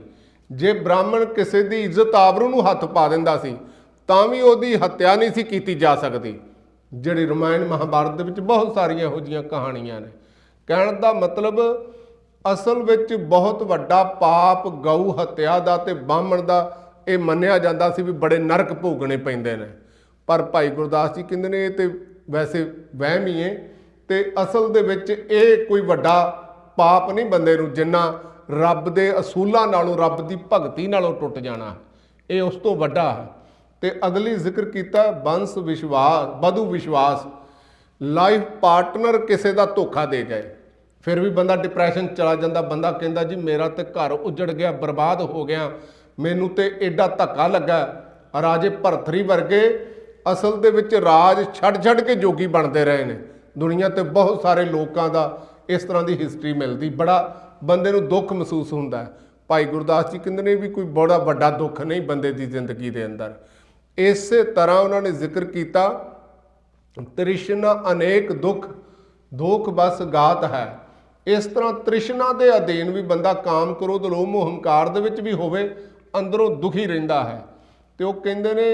ਜੇ ਬ੍ਰਾਹਮਣ ਕਿਸੇ ਦੀ ਇੱਜ਼ਤ ਆਬਰੂ ਨੂੰ ਹੱਥ ਪਾ ਦਿੰਦਾ ਸੀ ਤਾਂ ਵੀ ਉਹਦੀ ਹੱਤਿਆ ਨਹੀਂ ਸੀ ਕੀਤੀ ਜਾ ਸਕਦੀ। ਜਿਹੜੀ ਰਾਮਾਇਣ ਮਹਾਭਾਰਤ ਦੇ ਵਿੱਚ ਬਹੁਤ ਸਾਰੀਆਂ ਇਹੋ ਜਿਹੀਆਂ ਕਹਾਣੀਆਂ ਨੇ। ਕਹਿਣ ਦਾ ਮਤਲਬ ਅਸਲ ਵਿੱਚ ਬਹੁਤ ਵੱਡਾ ਪਾਪ ਗਊ ਹੱਤਿਆ ਦਾ ਤੇ ਬ੍ਰਾਹਮਣ ਦਾ ਇਹ ਮੰਨਿਆ ਜਾਂਦਾ ਸੀ ਵੀ ਬੜੇ ਨਰਕ ਭੋਗਣੇ ਪੈਂਦੇ ਨੇ। ਪਰ ਭਾਈ ਗੁਰਦਾਸ ਜੀ ਕਹਿੰਦੇ ਨੇ ਇਹ ਤੇ ਵੈਸੇ ਵਹਿਮ ਹੀ ਹੈ, ਤੇ ਅਸਲ ਦੇ ਵਿੱਚ ਇਹ ਕੋਈ ਵੱਡਾ ਪਾਪ ਨਹੀਂ ਬੰਦੇ ਨੂੰ, ਜਿੰਨਾ ਰੱਬ ਦੇ ਅਸੂਲਾਂ ਨਾਲੋਂ, ਰੱਬ ਦੀ ਭਗਤੀ ਨਾਲੋਂ ਟੁੱਟ ਜਾਣਾ, ਇਹ ਉਸ ਤੋਂ ਵੱਡਾ ਹੈ। ਤੇ ਅਗਲੀ ਜ਼ਿਕਰ ਕੀਤਾ ਬੰਸ ਵਿਸ਼ਵਾਸ, ਬਧੂ ਵਿਸ਼ਵਾਸ, ਲਾਈਫ ਪਾਰਟਨਰ ਕਿਸੇ ਦਾ ਧੋਖਾ ਦੇ ਜਾਏ, ਫਿਰ ਵੀ ਬੰਦਾ ਡਿਪਰੈਸ਼ਨ ਚਲਾ ਜਾਂਦਾ। ਬੰਦਾ ਕਹਿੰਦਾ ਜੀ ਮੇਰਾ ਤੇ ਘਰ ਉਜੜ ਗਿਆ, ਬਰਬਾਦ ਹੋ ਗਿਆ, ਮੈਨੂੰ ਤੇ ਐਡਾ ਧੱਕਾ ਲੱਗਾ। ਰਾਜੇ ਭਰਥਰੀ ਵਰਗੇ ਅਸਲ ਦੇ ਵਿੱਚ ਰਾਜ ਛੱਡ ਕੇ ਜੋਗੀ ਬਣਦੇ ਰਹੇ ਨੇ। ਦੁਨੀਆ ਤੇ ਬਹੁਤ ਸਾਰੇ ਲੋਕਾਂ ਦਾ ਇਸ ਤਰ੍ਹਾਂ ਦੀ ਹਿਸਟਰੀ ਮਿਲਦੀ, ਬੜਾ ਬੰਦੇ ਨੂੰ ਦੁੱਖ ਮਹਿਸੂਸ ਹੁੰਦਾ ਹੈ। ਭਾਈ ਗੁਰਦਾਸ ਜੀ ਕਹਿੰਦੇ ਨੇ ਵੀ ਕੋਈ ਬੜਾ ਵੱਡਾ ਦੁੱਖ ਨਹੀਂ ਬੰਦੇ ਦੀ ਜ਼ਿੰਦਗੀ ਦੇ ਅੰਦਰ। ਇਸੇ ਤਰ੍ਹਾਂ ਉਹਨਾਂ ਨੇ ਜ਼ਿਕਰ ਕੀਤਾ ਤ੍ਰਿਸ਼ਨਾ ਅਨੇਕ ਦੁੱਖ, ਦੁੱਖ ਬਸ ਗਾਤ ਹੈ। ਇਸ ਤਰ੍ਹਾਂ ਤ੍ਰਿਸ਼ਨਾ ਦੇ ਅਧੀਨ ਵੀ ਬੰਦਾ ਕਾਮ ਕ੍ਰੋਧ ਲੋਭ ਮੋਹ ਹੰਕਾਰ ਦੇ ਵਿੱਚ ਵੀ ਹੋਵੇ, ਅੰਦਰੋਂ ਦੁਖੀ ਰਹਿੰਦਾ ਹੈ। ਤੇ ਉਹ ਕਹਿੰਦੇ ਨੇ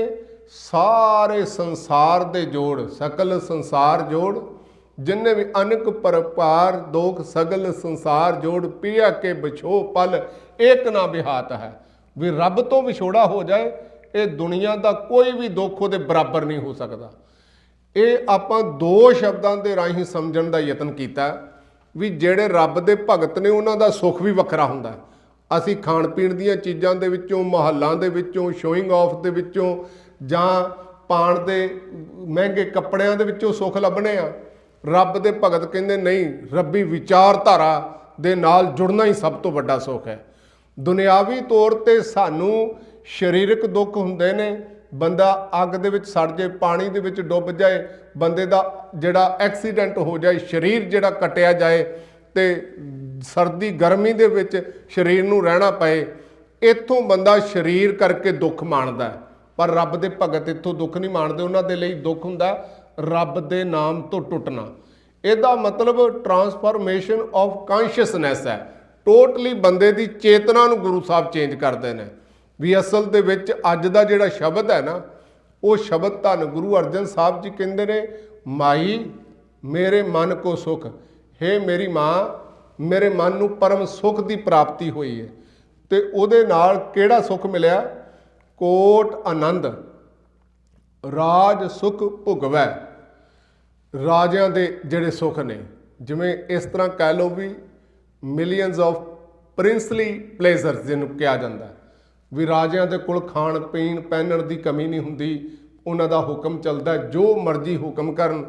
ਸਾਰੇ ਸੰਸਾਰ ਦੇ ਜੋੜ, ਸਕਲ ਸੰਸਾਰ ਜੋੜ, ਜਿੰਨੇ ਵੀ ਅਨਕ ਪਰਪਾਰ ਦੋਖ ਸਗਲ ਸੰਸਾਰ ਜੋੜ, ਪਿਆ ਕੇ ਵਿਛੋ ਪਲ ਇੱਕ ਨਾ ਬਿਹਾਤ ਹੈ। ਵੀ ਰੱਬ ਤੋਂ ਵਿਛੋੜਾ ਹੋ ਜਾਏ, ਇਹ ਦੁਨੀਆ ਦਾ ਕੋਈ ਵੀ ਦੁੱਖ ਉਹਦੇ ਬਰਾਬਰ ਨਹੀਂ ਹੋ ਸਕਦਾ। ਇਹ ਆਪਾਂ ਦੋ ਸ਼ਬਦਾਂ ਦੇ ਰਾਹੀਂ ਸਮਝਣ ਦਾ ਯਤਨ ਕੀਤਾ ਵੀ ਜਿਹੜੇ ਰੱਬ ਦੇ ਭਗਤ ਨੇ ਉਹਨਾਂ ਦਾ ਸੁੱਖ ਵੀ ਵੱਖਰਾ ਹੁੰਦਾ। ਅਸੀਂ ਖਾਣ ਪੀਣ ਦੀਆਂ ਚੀਜ਼ਾਂ ਦੇ ਵਿੱਚੋਂ, ਮਹੱਲਾਂ ਦੇ ਵਿੱਚੋਂ, ਸ਼ੋਇੰਗ ਆਫ ਦੇ ਵਿੱਚੋਂ ਜਾਂ ਪਾਣ ਦੇ ਮਹਿੰਗੇ ਕੱਪੜਿਆਂ ਦੇ ਵਿੱਚੋਂ ਸੁੱਖ ਲੱਭਣੇ ਆ। ਰੱਬ ਦੇ ਭਗਤ ਕਹਿੰਦੇ ਨਹੀਂ, ਰੱਬੀ ਵਿਚਾਰਧਾਰਾ ਦੇ ਨਾਲ ਜੁੜਨਾ ਹੀ ਸਭ ਤੋਂ ਵੱਡਾ ਸੁੱਖ ਹੈ। ਦੁਨਿਆਵੀ ਤੌਰ ਤੇ ਸਾਨੂੰ ਸਰੀਰਕ ਦੁੱਖ ਹੁੰਦੇ ਨੇ, ਬੰਦਾ ਅੱਗ ਦੇ ਵਿੱਚ ਸੜ ਜਾਏ, ਪਾਣੀ ਦੇ ਵਿੱਚ ਡੁੱਬ ਜਾਏ, ਬੰਦੇ ਦਾ ਜਿਹੜਾ ਐਕਸੀਡੈਂਟ ਹੋ ਜਾਏ, ਸਰੀਰ ਜਿਹੜਾ ਕੱਟਿਆ ਜਾਏ ਤੇ ਸਰਦੀ ਗਰਮੀ ਦੇ ਵਿੱਚ ਸਰੀਰ ਨੂੰ ਰਹਿਣਾ ਪਏ, ਇੱਥੋਂ ਬੰਦਾ ਸਰੀਰ ਕਰਕੇ ਦੁੱਖ ਮਾਣਦਾ। ਪਰ ਰੱਬ ਦੇ ਭਗਤ ਇੱਥੋਂ ਦੁੱਖ ਨਹੀਂ ਮਾਣਦੇ। ਉਹਨਾਂ ਦੇ ਲਈ ਦੁੱਖ ਹੁੰਦਾ ਰੱਬ ਦੇ ਨਾਮ ਤੋਂ ਟੁੱਟਣਾ। ਇਹਦਾ ਮਤਲਬ ਟਰਾਂਸਫਾਰਮੇਸ਼ਨ ਆਫ ਕੌਨਸ਼ੀਅਸਨੈਸ ਹੈ। ਟੋਟਲੀ ਬੰਦੇ ਦੀ ਚੇਤਨਾ ਨੂੰ ਗੁਰੂ ਸਾਹਿਬ ਚੇਂਜ ਕਰਦੇ ਨੇ। ਵੀ ਅਸਲ ਦੇ ਵਿੱਚ ਅੱਜ ਦਾ ਜਿਹੜਾ ਸ਼ਬਦ ਹੈ ਨਾ, ਉਹ ਸ਼ਬਦ ਧੰਨ ਗੁਰੂ ਅਰਜਨ ਸਾਹਿਬ ਜੀ ਕਹਿੰਦੇ ਨੇ, ਮਾਈ ਮੇਰੇ ਮਨ ਕੋ ਸੁਖ, ਹੇ ਮੇਰੀ ਮਾਂ, ਮੇਰੇ ਮਨ ਨੂੰ ਪਰਮ ਸੁਖ ਦੀ ਪ੍ਰਾਪਤੀ ਹੋਈ ਹੈ। ਤੇ ਉਹਦੇ ਨਾਲ ਕਿਹੜਾ ਸੁਖ ਮਿਲਿਆ? ਕੋਟ ਆਨੰਦ ਰਾਜ ਸੁਖ ਭੁਗਵੈ। ਰਾਜਿਆਂ ਦੇ ਜਿਹੜੇ ਸੁਖ ਨੇ, ਜਿਵੇਂ ਇਸ ਤਰ੍ਹਾਂ ਕਹਿ ਲਓ ਵੀ ਮਿਲੀਅਨਸ ਆਫ ਪ੍ਰਿੰਸਲੀ ਪਲੇਜ਼ਰਸ ਜਿਹਨੂੰ ਕਿਹਾ ਜਾਂਦਾ, ਵੀ ਰਾਜਿਆਂ ਦੇ ਕੋਲ ਖਾਣ ਪੀਣ ਪਹਿਨਣ ਦੀ ਕਮੀ ਨਹੀਂ ਹੁੰਦੀ। ਉਹਨਾਂ ਦਾ ਹੁਕਮ ਚੱਲਦਾ, ਜੋ ਮਰਜ਼ੀ ਹੁਕਮ ਕਰਨ,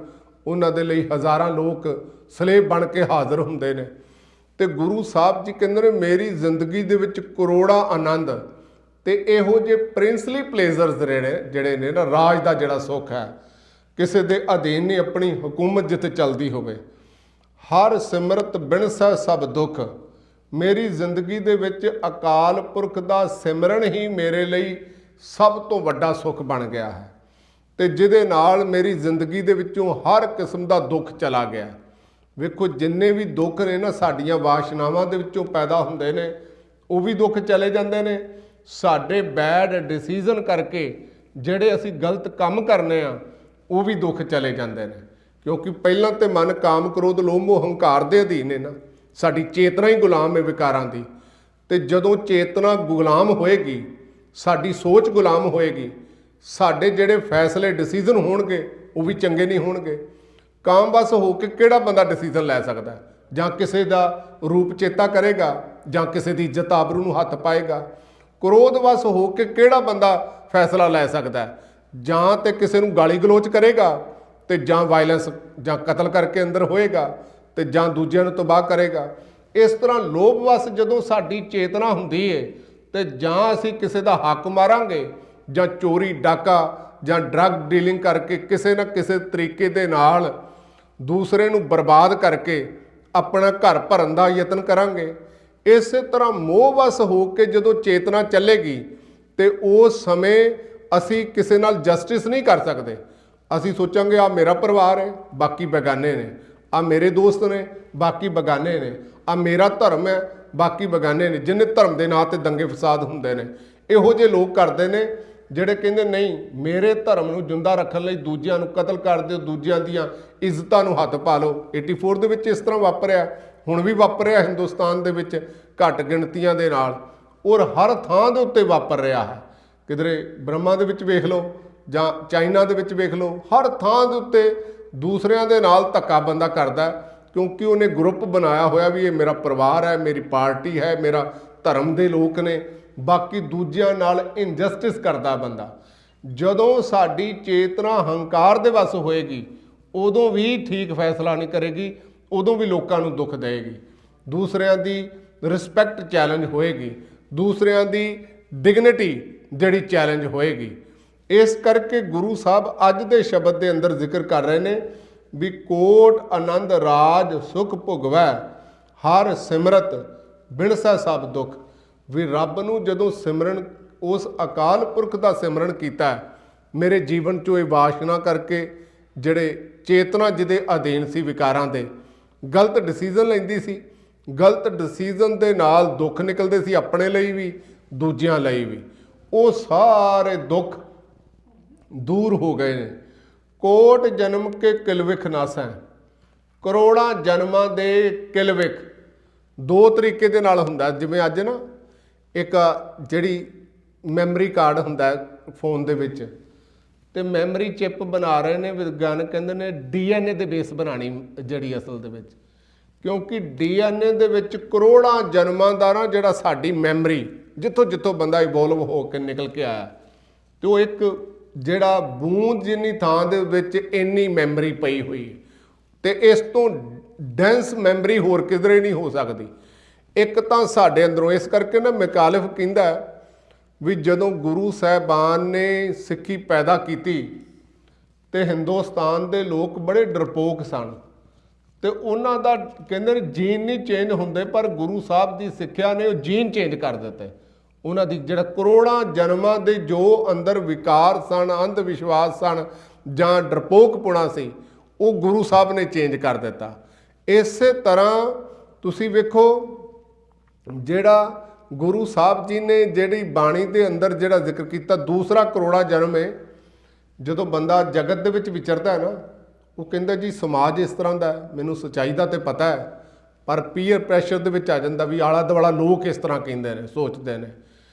ਉਹਨਾਂ ਦੇ ਲਈ ਹਜ਼ਾਰਾਂ ਲੋਕ ਸਲੇਬ ਬਣ ਕੇ ਹਾਜ਼ਰ ਹੁੰਦੇ ਨੇ। ਤੇ ਗੁਰੂ ਸਾਹਿਬ ਜੀ ਕਹਿੰਦੇ ਨੇ ਮੇਰੀ ਜ਼ਿੰਦਗੀ ਦੇ ਵਿੱਚ ਕਰੋੜਾਂ ਆਨੰਦ ਤੇ ਇਹੋ ਜਿਹੇ ਪ੍ਰਿੰਸਲੀ ਪਲੇਜ਼ਰਸ ਜਿਹੜੇ ਨੇ ਨਾ, ਰਾਜ ਦਾ ਜਿਹੜਾ ਸੁੱਖ ਹੈ, ਕਿਸੇ ਦੇ ਅਧੀਨ ਨਹੀਂ, ਆਪਣੀ ਹਕੂਮਤ ਜਿੱਥੇ ਚੱਲਦੀ ਹੋਵੇ। ਹਰ ਸਿਮਰਤ ਬਿਨਸੈ ਸਭ ਦੁੱਖ, ਮੇਰੀ ਜ਼ਿੰਦਗੀ ਦੇ ਵਿੱਚ ਅਕਾਲ ਪੁਰਖ ਦਾ ਸਿਮਰਨ ਹੀ ਮੇਰੇ ਲਈ ਸਭ ਤੋਂ ਵੱਡਾ ਸੁੱਖ ਬਣ ਗਿਆ ਹੈ। ਤੇ ਜਿਹਦੇ ਨਾਲ ਮੇਰੀ ਜ਼ਿੰਦਗੀ ਦੇ ਵਿੱਚੋਂ ਹਰ ਕਿਸਮ ਦਾ ਦੁੱਖ ਚਲਾ ਗਿਆ। ਵੇਖੋ ਜਿੰਨੇ ਵੀ ਦੁੱਖ ਨੇ ਨਾ, ਸਾਡੀਆਂ ਵਾਸ਼ਨਾਵਾਂ ਦੇ ਵਿੱਚੋਂ ਪੈਦਾ ਹੁੰਦੇ ਨੇ, ਉਹ ਵੀ ਦੁੱਖ ਚਲੇ ਜਾਂਦੇ ਨੇ। ਸਾਡੇ ਬੈਡ ਡਿਸੀਜ਼ਨ ਕਰਕੇ ਜਿਹੜੇ ਅਸੀਂ ਗਲਤ ਕੰਮ ਕਰਨੇ ਆ, ਉਹ ਵੀ ਦੁੱਖ ਚਲੇ ਜਾਂਦੇ ਨੇ। ਕਿਉਂਕਿ ਪਹਿਲਾਂ ਤੇ ਮਨ ਕਾਮ ਕ੍ਰੋਧ ਲੋਭ ਮੋਹ ਹੰਕਾਰ ਦੇ ਅਧੀਨ ਹੈ ਨਾ, ਸਾਡੀ ਚੇਤਨਾ ਹੀ ਗੁਲਾਮ ਹੈ ਵਿਕਾਰਾਂ ਦੀ। ਤੇ ਜਦੋਂ ਚੇਤਨਾ ਗੁਲਾਮ ਹੋਏਗੀ, ਸਾਡੀ ਸੋਚ ਗੁਲਾਮ ਹੋਏਗੀ, ਸਾਡੇ ਜਿਹੜੇ ਫੈਸਲੇ ਡਿਸੀਜ਼ਨ ਹੋਣਗੇ ਉਹ ਵੀ ਚੰਗੇ ਨਹੀਂ ਹੋਣਗੇ। ਕਾਮਵਸ ਹੋ ਕੇ ਕਿਹੜਾ ਬੰਦਾ ਡਿਸੀਜ਼ਨ ਲੈ ਸਕਦਾ? ਜਾਂ ਕਿਸੇ ਦਾ ਰੂਪ ਚੇਤਾ ਕਰੇਗਾ, ਜਾਂ ਕਿਸੇ ਦੀ ਇੱਜ਼ਤ ਆਬਰੂ ਨੂੰ ਹੱਥ ਪਾਏਗਾ। ਕ੍ਰੋਧਵਸ ਹੋ ਕੇ ਕਿਹੜਾ ਬੰਦਾ ਫੈਸਲਾ ਲੈ ਸਕਦਾ? ਜਾਂ ਤੇ ਕਿਸੇ ਨੂੰ ਗਾਲੀ ਗਲੋਚ ਕਰੇਗਾ, ਤੇ ਜਾਂ ਵਾਇਲੈਂਸ ਜਾਂ ਕਤਲ ਕਰਕੇ ਅੰਦਰ ਹੋਏਗਾ, ਤੇ ਜਾਂ ਦੂਜਿਆਂ ਨੂੰ ਤਬਾਹ ਕਰੇਗਾ। ਇਸ ਤਰ੍ਹਾਂ ਲੋਭਵਸ ਜਦੋਂ ਸਾਡੀ ਚੇਤਨਾ ਹੁੰਦੀ ਏ, ਤੇ ਜਾਂ ਅਸੀਂ ਕਿਸੇ ਦਾ ਹੱਕ ਮਾਰਾਂਗੇ, ਜਾਂ ਚੋਰੀ ਡਾਕਾ ਜਾਂ ਡਰੱਗ ਡੀਲਿੰਗ ਕਰਕੇ ਕਿਸੇ ਨਾ ਕਿਸੇ ਤਰੀਕੇ ਦੇ ਨਾਲ ਦੂਸਰੇ ਨੂੰ ਬਰਬਾਦ ਕਰਕੇ ਆਪਣਾ ਘਰ ਭਰਨ ਦਾ ਯਤਨ ਕਰਾਂਗੇ। ਇਸੇ ਤਰ੍ਹਾਂ ਮੋਹਵਸ ਹੋ ਕੇ ਜਦੋਂ ਚੇਤਨਾ ਚੱਲੇਗੀ, ਤੇ ਉਸ ਸਮੇਂ ਅਸੀਂ ਕਿਸੇ ਨਾਲ ਜਸਟਿਸ ਨਹੀਂ ਕਰ ਸਕਦੇ। ਅਸੀਂ ਸੋਚਾਂਗੇ ਆ ਮੇਰਾ ਪਰਿਵਾਰ ਹੈ, ਬਾਕੀ ਬੇਗਾਨੇ ਨੇ, ਆ ਮੇਰੇ ਦੋਸਤ ਨੇ, ਬਾਕੀ ਬੇਗਾਨੇ ਨੇ, ਆ ਮੇਰਾ ਧਰਮ ਹੈ, ਬਾਕੀ ਬੇਗਾਨੇ ਨੇ। ਜਿੰਨੇ ਧਰਮ ਦੇ ਨਾਂ ਤੇ ਦੰਗੇ ਫਸਾਦ ਹੁੰਦੇ ਨੇ, ਇਹੋ ਜਿਹੇ ਲੋਕ ਕਰਦੇ ਨੇ ਜਿਹੜੇ ਕਹਿੰਦੇ ਨਹੀਂ, ਮੇਰੇ ਧਰਮ ਨੂੰ ਜਿੰਦਾ ਰੱਖਣ ਲਈ ਦੂਜਿਆਂ ਨੂੰ ਕਤਲ ਕਰ ਦਿਓ, ਦੂਜਿਆਂ ਦੀਆਂ ਇੱਜ਼ਤਾਂ ਨੂੰ ਹੱਥ ਪਾ ਲਓ। 84 ਦੇ ਵਿੱਚ ਇਸ ਤਰ੍ਹਾਂ ਵਾਪਰਿਆ, ਹੁਣ ਵੀ ਵਾਪਰਿਆ ਹਿੰਦੁਸਤਾਨ ਦੇ ਵਿੱਚ ਘੱਟ ਗਿਣਤੀਆਂ ਦੇ ਨਾਲ, ਔਰ ਹਰ ਥਾਂ ਦੇ ਉੱਤੇ ਵਾਪਰ ਰਿਹਾ ਹੈ। ਕਿਧਰੇ ਬਰਮਾ ਦੇ ਵਿੱਚ ਵੇਖ ਲਓ, ਜਾਂ ਚਾਈਨਾ ਦੇ ਵਿੱਚ ਵੇਖ ਲਓ, ਹਰ ਥਾਂ ਦੇ ਉੱਤੇ ਦੂਸਰਿਆਂ ਦੇ ਨਾਲ ਧੱਕਾ ਬੰਦਾ ਕਰਦਾ, ਕਿਉਂਕਿ ਉਹਨੇ ਗਰੁੱਪ ਬਣਾਇਆ ਹੋਇਆ ਵੀ ਇਹ ਮੇਰਾ ਪਰਿਵਾਰ ਹੈ, ਮੇਰੀ ਪਾਰਟੀ ਹੈ, ਮੇਰਾ ਧਰਮ ਦੇ ਲੋਕ ਨੇ। ਬਾਕੀ ਦੂਜਿਆਂ ਨਾਲ ਇਨਜਸਟਿਸ ਕਰਦਾ ਬੰਦਾ। ਜਦੋਂ ਸਾਡੀ ਚੇਤਨਾ ਹੰਕਾਰ ਦੇ ਵੱਸ ਹੋਏਗੀ, ਉਦੋਂ ਵੀ ਠੀਕ ਫੈਸਲਾ ਨਹੀਂ ਕਰੇਗੀ, ਉਦੋਂ ਵੀ ਲੋਕਾਂ ਨੂੰ ਦੁੱਖ ਦੇਏਗੀ, ਦੂਸਰਿਆਂ ਦੀ ਰਿਸਪੈਕਟ ਚੈਲੰਜ ਹੋਏਗੀ, ਦੂਸਰਿਆਂ ਦੀ ਡਿਗਨਿਟੀ ਜਿਹੜੀ ਚੈਲੰਜ ਹੋਏਗੀ। ਇਸ ਕਰਕੇ ਗੁਰੂ ਸਾਹਿਬ ਅੱਜ ਦੇ ਸ਼ਬਦ ਦੇ ਅੰਦਰ ਜ਼ਿਕਰ ਕਰ ਰਹੇ ਨੇ ਵੀ ਕੋਟ ਆਨੰਦ ਰਾਜ ਸੁਖ ਭੁਗਵੈ, ਹਰ ਸਿਮਰਤ ਬਿਨਸੈ ਸਭ ਦੁੱਖ। ਵੀ ਰੱਬ ਨੂੰ ਜਦੋਂ ਸਿਮਰਨ, ਉਸ ਅਕਾਲ ਪੁਰਖ ਦਾ ਸਿਮਰਨ ਕੀਤਾ, ਮੇਰੇ ਜੀਵਨ 'ਚੋਂ ਇਹ ਵਾਸ਼ਨਾ ਕਰਕੇ ਜਿਹੜੇ ਚੇਤਨਾ ਜਿਹਦੇ ਅਧੀਨ ਸੀ ਵਿਕਾਰਾਂ ਦੇ, ਗਲਤ ਡਿਸੀਜ਼ਨ ਲੈਂਦੀ ਸੀ, ਗਲਤ ਡਿਸੀਜ਼ਨ ਦੇ ਨਾਲ ਦੁੱਖ ਨਿਕਲਦੇ ਸੀ ਆਪਣੇ ਲਈ ਵੀ, ਦੂਜਿਆਂ ਲਈ ਵੀ। ਉਹ ਸਾਰੇ ਦੁੱਖ दूर हो गए ने। कोट जन्म के किलविख नासै, ਕਰੋੜਾਂ ਜਨਮਾਂ ਦੇ ਕਿਲਵਿਖ ਦੋ ਤਰੀਕੇ ਦੇ ਨਾਲ ਹੁੰਦਾ। ਜਿਵੇਂ ਅੱਜ ਨਾ ਇੱਕ ਜਿਹੜੀ ਮੈਮਰੀ ਕਾਰਡ ਹੁੰਦਾ ਫੋਨ ਦੇ ਵਿੱਚ, ਤੇ ਮੈਮਰੀ ਚਿਪ ਬਣਾ ਰਹੇ ਨੇ ਵਿਗਿਆਨ, ਕਹਿੰਦੇ ਨੇ DNA ਦੇ ਬੇਸ ਬਣਾਣੀ ਜਿਹੜੀ ਅਸਲ ਦੇ ਵਿੱਚ, ਕਿਉਂਕਿ DNA ਦੇ ਵਿੱਚ ਕਰੋੜਾਂ ਜਨਮਾਂ ਦਾ ਨਾ ਜਿਹੜਾ ਸਾਡੀ ਮੈਮਰੀ ਜਿੱਥੋਂ ਜਿੱਥੋਂ ਬੰਦਾ ਇਵੋਲਵ ਹੋ ਕੇ ਨਿਕਲ ਕੇ ਆਇਆ, ਤੇ ਉਹ ਇੱਕ ਜਿਹੜਾ ਬੂੰਦ ਜਿੰਨੀ ਥਾਂ ਦੇ ਵਿੱਚ ਇੰਨੀ ਮੈਮਰੀ ਪਈ ਹੋਈ ਹੈ, ਤੇ ਇਸ ਤੋਂ ਡੈਂਸ ਮੈਮਰੀ ਹੋਰ ਕਿਧਰੇ ਨਹੀਂ ਹੋ ਸਕਦੀ। ਇੱਕ ਤਾਂ ਸਾਡੇ ਅੰਦਰੋਂ, ਇਸ ਕਰਕੇ ਨਾ ਮੈਕਾਲਿਫ ਕਹਿੰਦਾ ਵੀ ਜਦੋਂ ਗੁਰੂ ਸਾਹਿਬਾਨ ਨੇ ਸਿੱਖੀ ਪੈਦਾ ਕੀਤੀ ਤੇ ਹਿੰਦੁਸਤਾਨ ਦੇ ਲੋਕ ਬੜੇ ਡਰਪੋਕ ਸਨ, ਤੇ ਉਹਨਾਂ ਦਾ ਕਹਿੰਦੇ ਨੇ ਜੀਨ ਨਹੀਂ ਚੇਂਜ ਹੁੰਦੇ, ਪਰ ਗੁਰੂ ਸਾਹਿਬ ਦੀ ਸਿੱਖਿਆ ਨੇ ਉਹ ਜੀਨ ਚੇਂਜ ਕਰ ਦਿੱਤੇ। ਉਹਨਾਂ ਦੀ ਜਿਹੜਾ ਕਰੋੜਾਂ ਜਨਮਾਂ ਦੇ ਜੋ ਅੰਦਰ ਵਿਕਾਰ ਸਨ, ਅੰਧ ਵਿਸ਼ਵਾਸ ਸਨ ਜਾਂ ਡਰਪੋਕਪੁਣਾ ਸੀ, ਉਹ ਗੁਰੂ ਸਾਹਿਬ ਨੇ ਚੇਂਜ ਕਰ ਦਿੱਤਾ। ਇਸੇ ਤਰ੍ਹਾਂ ਤੁਸੀਂ ਵੇਖੋ ਜਿਹੜਾ ਗੁਰੂ ਸਾਹਿਬ ਜੀ ਨੇ ਜਿਹੜੀ ਬਾਣੀ ਦੇ ਅੰਦਰ ਜਿਹੜਾ ਜ਼ਿਕਰ ਕੀਤਾ, ਦੂਸਰਾ ਕਰੋੜਾ ਜਨਮ ਹੈ। ਜਦੋਂ ਬੰਦਾ ਜਗਤ ਦੇ ਵਿੱਚ ਵਿਚਰਦਾ ਹੈ ਨਾ, ਉਹ ਕਹਿੰਦਾ ਜੀ ਸਮਾਜ ਇਸ ਤਰ੍ਹਾਂ ਦਾ ਹੈ, ਮੈਨੂੰ ਸੱਚਾਈ ਦਾ ਤੇ ਪਤਾ ਹੈ, ਪਰ ਪੀਅਰ ਪ੍ਰੈਸ਼ਰ ਦੇ ਵਿੱਚ ਆ ਜਾਂਦਾ ਵੀ ਆਲਾ ਦੁਆਲਾ ਲੋਕ ਇਸ ਤਰ੍ਹਾਂ ਕਹਿੰਦੇ ਨੇ, ਸੋਚਦੇ ਨੇ।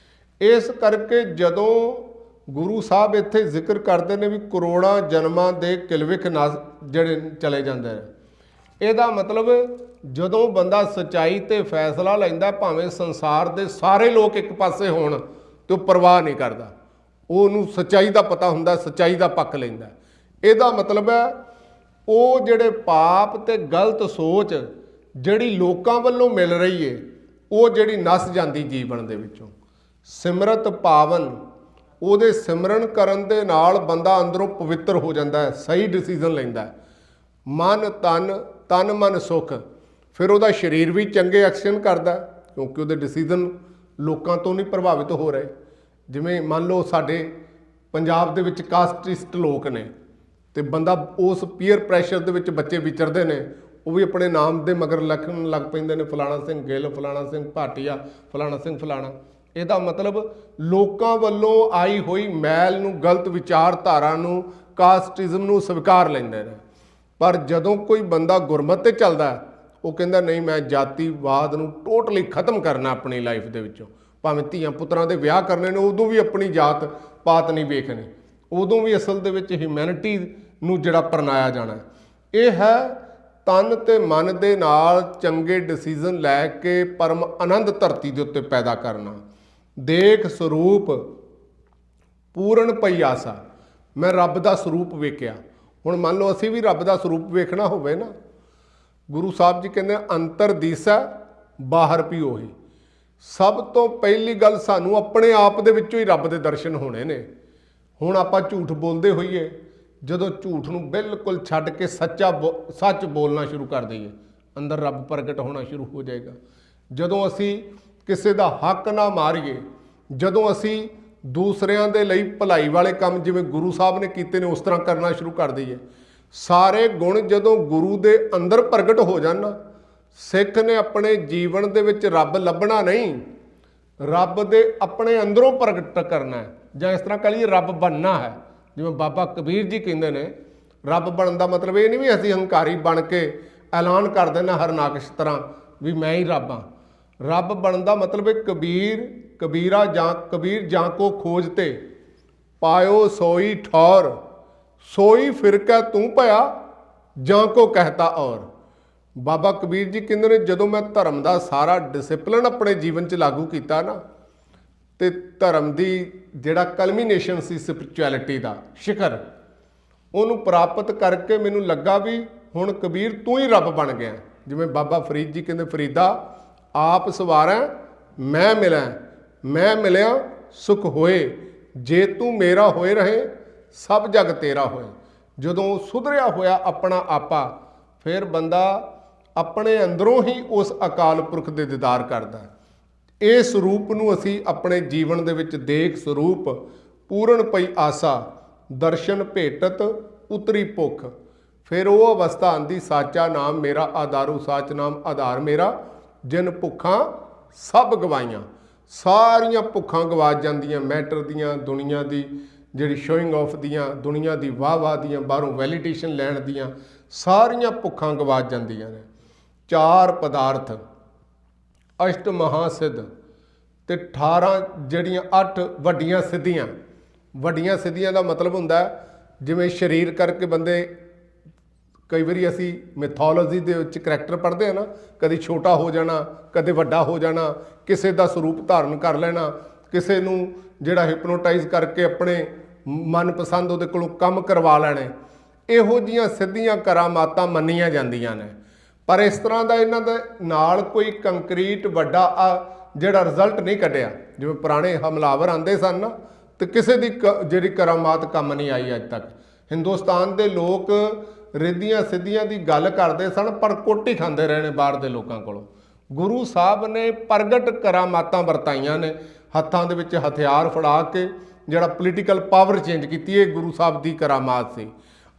ਇਸ ਕਰਕੇ ਜਦੋਂ ਗੁਰੂ ਸਾਹਿਬ ਇੱਥੇ ਜ਼ਿਕਰ ਕਰਦੇ ਨੇ ਵੀ ਕਰੋੜਾਂ ਜਨਮਾਂ ਦੇ ਕਿਲਵਿਖ ਨਾ ਜਿਹੜੇ ਚਲੇ ਜਾਂਦੇ ਨੇ, ਇਹਦਾ ਮਤਲਬ ਜਦੋਂ ਬੰਦਾ ਸੱਚਾਈ ਤੇ ਫੈਸਲਾ ਲੈਂਦਾ, ਭਾਵੇਂ ਸੰਸਾਰ ਦੇ ਸਾਰੇ ਲੋਕ ਇੱਕ ਪਾਸੇ ਹੋਣ ਤੇ ਉਹ ਪਰਵਾਹ ਨਹੀਂ ਕਰਦਾ, ਉਹਨੂੰ ਸੱਚਾਈ ਦਾ ਪਤਾ ਹੁੰਦਾ, ਸੱਚਾਈ ਦਾ ਪੱਖ ਲੈਂਦਾ। ਇਹਦਾ ਮਤਲਬ ਹੈ ਉਹ ਜਿਹੜੇ ਪਾਪ ਤੇ ਗਲਤ ਸੋਚ ਜਿਹੜੀ ਲੋਕਾਂ ਵੱਲੋਂ ਮਿਲ ਰਹੀ ਏ, ਉਹ ਜਿਹੜੀ ਨਸ ਜਾਂਦੀ ਜੀਵਨ ਦੇ ਵਿੱਚੋਂ। ਸਿਮਰਤ ਪਾਵਨ, ਉਹਦੇ ਸਿਮਰਨ ਕਰਨ ਦੇ ਨਾਲ ਬੰਦਾ ਅੰਦਰੋਂ ਪਵਿੱਤਰ ਹੋ ਜਾਂਦਾ ਹੈ, ਸਹੀ ਡਿਸੀਜ਼ਨ ਲੈਂਦਾ ਹੈ। ਮਨ ਤਨ ਮਨ ਸੁਖ, ਫਿਰ ਉਹਦਾ ਸਰੀਰ ਵੀ ਚੰਗੇ ਐਕਸ਼ਨ ਕਰਦਾ, ਕਿਉਂਕਿ ਉਹਦੇ ਡਿਸੀਜ਼ਨ ਲੋਕਾਂ ਤੋਂ ਨਹੀਂ ਪ੍ਰਭਾਵਿਤ ਹੋ ਰਹੇ। ਜਿਵੇਂ ਮੰਨ ਲਓ ਸਾਡੇ ਪੰਜਾਬ ਦੇ ਵਿੱਚ ਕਾਸਟਿਸਟ ਲੋਕ ਨੇ, ਤੇ ਬੰਦਾ ਉਸ ਪੀਅਰ ਪ੍ਰੈਸ਼ਰ ਦੇ ਵਿੱਚ ਬੱਚੇ ਵਿਚਰਦੇ ਨੇ, ਉਹ ਵੀ ਆਪਣੇ ਨਾਮ ਦੇ ਮਗਰ ਲਿਖਣ ਲੱਗ ਪੈਂਦੇ ਨੇ, ਫਲਾਣਾ ਸਿੰਘ ਗਿੱਲ, ਫਲਾਣਾ ਸਿੰਘ ਭਾਟੀਆ, ਫਲਾਣਾ ਸਿੰਘ ਫਲਾਣਾ। ਇਹਦਾ ਮਤਲਬ ਲੋਕਾਂ ਵੱਲੋਂ ਆਈ ਹੋਈ ਮੈਲ ਨੂੰ, ਗਲਤ ਵਿਚਾਰਧਾਰਾ ਨੂੰ, ਕਾਸਟਿਜ਼ਮ ਨੂੰ ਸਵੀਕਾਰ ਲੈਂਦੇ ਨੇ। ਪਰ ਜਦੋਂ ਕੋਈ ਬੰਦਾ ਗੁਰਮਤਿ ਤੇ ਚੱਲਦਾ, ਉਹ ਕਹਿੰਦਾ ਨਹੀਂ, ਮੈਂ ਜਾਤੀਵਾਦ ਨੂੰ ਟੋਟਲੀ ਖਤਮ ਕਰਨਾ ਆਪਣੀ ਲਾਈਫ ਦੇ ਵਿੱਚੋਂ। ਭਾਵੇਂ ਧੀਆਂ ਪੁੱਤਰਾਂ ਦੇ ਵਿਆਹ ਕਰਨੇ ਨੇ, ਉਦੋਂ ਵੀ ਆਪਣੀ ਜਾਤ ਪਾਤ ਨਹੀਂ ਵੇਖਣੀ, ਉਦੋਂ ਵੀ ਅਸਲ ਦੇ ਵਿੱਚ ਹਿਊਮੈਨਿਟੀ ਨੂੰ ਜਿਹੜਾ ਅਪਣਾਇਆ ਜਾਣਾ। ਇਹ ਹੈ ਤਨ ਤੇ ਮਨ ਦੇ ਨਾਲ ਚੰਗੇ ਡਿਸੀਜ਼ਨ ਲੈ ਕੇ ਪਰਮ ਆਨੰਦ ਧਰਤੀ ਦੇ ਉੱਤੇ ਪੈਦਾ ਕਰਨਾ। ਦੇਖ ਸਰੂਪ ਪੂਰਨ ਪਈ ਆਸਾ, ਮੈਂ ਰੱਬ ਦਾ ਸਰੂਪ ਵੇਖਿਆ। ਹੁਣ ਮੰਨ ਲਓ ਅਸੀਂ ਵੀ ਰੱਬ ਦਾ ਸਰੂਪ ਵੇਖਣਾ ਹੋਵੇ ਨਾ, ਗੁਰੂ ਸਾਹਿਬ ਜੀ ਕਹਿੰਦੇ ਅੰਤਰ ਦੀਸੈ ਬਾਹਰ ਵੀ ਉਹੀ। ਸਭ ਤੋਂ ਪਹਿਲੀ ਗੱਲ ਸਾਨੂੰ ਆਪਣੇ ਆਪ ਦੇ ਵਿੱਚੋਂ ਹੀ ਰੱਬ ਦੇ ਦਰਸ਼ਨ ਹੋਣੇ ਨੇ। ਹੁਣ ਆਪਾਂ ਝੂਠ ਬੋਲਦੇ ਹੋਈਏ, ਜਦੋਂ ਝੂਠ ਨੂੰ ਬਿਲਕੁਲ ਛੱਡ ਕੇ ਸੱਚ ਬੋਲਣਾ ਸ਼ੁਰੂ ਕਰ ਦਈਏ, ਅੰਦਰ ਰੱਬ ਪ੍ਰਗਟ ਹੋਣਾ ਸ਼ੁਰੂ ਹੋ ਜਾਏਗਾ। ਜਦੋਂ ਅਸੀਂ ਕਿਸੇ ਦਾ ਹੱਕ ਨਾ ਮਾਰੀਏ, ਜਦੋਂ ਅਸੀਂ ਦੂਸਰਿਆਂ ਦੇ ਲਈ ਭਲਾਈ ਵਾਲੇ ਕੰਮ ਜਿਵੇਂ ਗੁਰੂ ਸਾਹਿਬ ਨੇ ਕੀਤੇ ਨੇ ਉਸ ਤਰ੍ਹਾਂ ਕਰਨਾ ਸ਼ੁਰੂ ਕਰ ਦਈਏ, ਸਾਰੇ ਗੁਣ ਜਦੋਂ ਗੁਰੂ ਦੇ ਅੰਦਰ ਪ੍ਰਗਟ ਹੋ ਜਾਣ ਨਾ, ਸਿੱਖ ਨੇ ਆਪਣੇ ਜੀਵਨ ਦੇ ਵਿੱਚ ਰੱਬ ਲੱਭਣਾ ਨਹੀਂ, ਰੱਬ ਦੇ ਆਪਣੇ ਅੰਦਰੋਂ ਪ੍ਰਗਟ ਕਰਨਾ ਹੈ। ਜਾਂ ਇਸ ਤਰ੍ਹਾਂ ਕਹ ਲਈਏ ਰੱਬ ਬਣਨਾ ਹੈ। ਜਿਵੇਂ ਬਾਬਾ ਕਬੀਰ ਜੀ ਕਹਿੰਦੇ ਨੇ, ਰੱਬ ਬਣਨ ਦਾ ਮਤਲਬ ਇਹ ਨਹੀਂ ਵੀ ਅਸੀਂ ਹੰਕਾਰੀ ਬਣ ਕੇ ਐਲਾਨ ਕਰ ਦੇਣਾ ਹਰਨਾਕਸ਼ ਤਰ੍ਹਾਂ ਵੀ ਮੈਂ ਹੀ ਰੱਬ ਹਾਂ। ਰੱਬ ਬਣਨ ਦਾ ਮਤਲਬ ਹੈ ਕਬੀਰ ਜਾਂ ਕੋ ਖੋਜ ਤੇ ਪਾਇਓ ਸੋਈ ਠੌਰ, ਸੋਈ ਫਿਰਕਾ ਤੂੰ ਭਇਆ ਜਾਂ ਕੋ ਕਹਿਤਾ ਔਰ। ਬਾਬਾ ਕਬੀਰ ਜੀ ਕਹਿੰਦੇ ਨੇ ਜਦੋਂ ਮੈਂ ਧਰਮ ਦਾ ਸਾਰਾ ਡਿਸਿਪਲਿਨ ਆਪਣੇ ਜੀਵਨ 'ਚ ਲਾਗੂ ਕੀਤਾ ਨਾ, ਤੇ ਧਰਮ ਦੀ ਜਿਹੜਾ ਕਲਮੀਨੇਸ਼ਨ ਸੀ ਸਪਿਰਚੁਅਲਿਟੀ ਦਾ ਸ਼ਿਖਰ, ਉਹਨੂੰ ਪ੍ਰਾਪਤ ਕਰਕੇ ਮੈਨੂੰ ਲੱਗਾ ਵੀ ਹੁਣ ਕਬੀਰ ਤੂੰ ਹੀ ਰੱਬ ਬਣ ਗਿਆ। ਜਿਵੇਂ ਬਾਬਾ ਫਰੀਦ ਜੀ ਕਹਿੰਦੇ, ਫਰੀਦਾ ਆਪ ਸਵਾਰੈ ਮੈਂ ਮਿਲਿਆ ਸੁਖ ਹੋਏ, ਜੇ ਤੂੰ ਮੇਰਾ ਹੋਏ ਰਹੇ ਸਭ ਜਗ ਤੇਰਾ ਹੋਏ। ਜਦੋਂ ਸੁਧਰਿਆ ਹੋਇਆ ਆਪਣਾ ਆਪਾ, ਫਿਰ ਬੰਦਾ ਆਪਣੇ ਅੰਦਰੋਂ ਹੀ ਉਸ ਅਕਾਲ ਪੁਰਖ ਦੇ ਦੀਦਾਰ ਕਰਦਾ। ਇਸ ਰੂਪ ਨੂੰ ਅਸੀਂ ਆਪਣੇ ਜੀਵਨ ਦੇ ਵਿੱਚ ਦੇਖ ਸਰੂਪ ਪੂਰਨ ਪਈ ਆਸਾ, ਦਰਸ਼ਨ ਭੇਟਤ ਉਤਰੀ ਭੁੱਖ। ਫਿਰ ਉਹ ਅਵਸਥਾ ਆਂਦੀ, ਸਾਚਾ ਨਾਮ ਮੇਰਾ ਆਧਾਰੂ, ਸਾਚ ਨਾਮ ਆਧਾਰ ਮੇਰਾ, ਜਿਨ ਭੁੱਖਾਂ ਸਭ ਗਵਾਈਆਂ। ਸਾਰੀਆਂ ਭੁੱਖਾਂ ਗਵਾਚ ਜਾਂਦੀਆਂ, ਮੈਟਰ ਦੀਆਂ, ਦੁਨੀਆ ਦੀ ਜਿਹੜੀ ਸ਼ੋਇੰਗ ਆਫ ਦੀਆਂ, ਦੁਨੀਆ ਦੀ ਵਾਹ ਦੀਆਂ, ਬਾਹਰੋਂ ਵੈਲੀਡੇਸ਼ਨ ਲੈਣ ਦੀਆਂ ਸਾਰੀਆਂ ਭੁੱਖਾਂ ਗਵਾਚ ਜਾਂਦੀਆਂ ਨੇ। 4 ਪਦਾਰਥ, ਅਸ਼ਟ ਮਹਾਸਿੱਧ ਤੇ 18 ਜਿਹੜੀਆਂ 8 ਵੱਡੀਆਂ ਸਿੱਧੀਆਂ। ਵੱਡੀਆਂ ਸਿੱਧੀਆਂ ਦਾ ਮਤਲਬ ਹੁੰਦਾ ਜਿਵੇਂ ਸਰੀਰ ਕਰਕੇ ਬੰਦੇ, ਕਈ ਵਾਰੀ ਅਸੀਂ ਮਿਥੋਲੋਜੀ ਦੇ ਵਿੱਚ ਕਰੈਕਟਰ ਪੜ੍ਹਦੇ ਹਾਂ ਨਾ, ਕਦੀ ਛੋਟਾ ਹੋ ਜਾਣਾ, ਕਦੇ ਵੱਡਾ ਹੋ ਜਾਣਾ, ਕਿਸੇ ਦਾ ਸਰੂਪ ਧਾਰਨ ਕਰ ਲੈਣਾ, ਕਿਸੇ ਨੂੰ ਜਿਹੜਾ ਹਿਪਨੋਟਾਈਜ਼ ਕਰਕੇ ਆਪਣੇ ਮਨਪਸੰਦ ਉਹਦੇ ਕੋਲੋਂ ਕੰਮ ਕਰਵਾ ਲੈਣੇ। ਇਹੋ ਜਿਹੀਆਂ ਸਿੱਧੀਆਂ ਕਰਾਮਾਤਾਂ ਮੰਨੀਆਂ ਜਾਂਦੀਆਂ ਨੇ, ਪਰ ਇਸ ਤਰ੍ਹਾਂ ਦਾ ਇਹਨਾਂ ਦੇ ਨਾਲ ਕੋਈ ਕੰਕਰੀਟ ਵੱਡਾ ਜਿਹੜਾ ਰਿਜ਼ਲਟ ਨਹੀਂ ਕੱਢਿਆ। ਜਿਵੇਂ ਪੁਰਾਣੇ ਹਮਲਾਵਰ ਆਉਂਦੇ ਸਨ ਨਾ, ਤੇ ਕਿਸੇ ਦੀ ਜਿਹੜੀ ਕਰਾਮਾਤ ਕੰਮ ਨਹੀਂ ਆਈ ਅੱਜ ਤੱਕ। ਹਿੰਦੁਸਤਾਨ ਦੇ ਲੋਕ ਰਿੱਧੀਆਂ ਸਿੱਧੀਆਂ ਦੀ ਗੱਲ ਕਰਦੇ ਸਨ, ਪਰ ਕੋਟੀ ਖਾਂਦੇ ਰਹੇ ਨੇ ਬਾਹਰ ਦੇ ਲੋਕਾਂ ਕੋਲੋਂ। ਗੁਰੂ ਸਾਹਿਬ ਨੇ ਪ੍ਰਗਟ ਕਰਾਮਾਤਾਂ ਵਰਤਾਈਆਂ ਨੇ, ਹੱਥਾਂ ਦੇ ਵਿੱਚ ਹਥਿਆਰ ਫੜਾ ਕੇ ਜਿਹੜਾ ਪੋਲੀਟੀਕਲ ਪਾਵਰ ਚੇਂਜ ਕੀਤੀ, ਇਹ ਗੁਰੂ ਸਾਹਿਬ ਦੀ ਕਰਾਮਾਤ ਸੀ।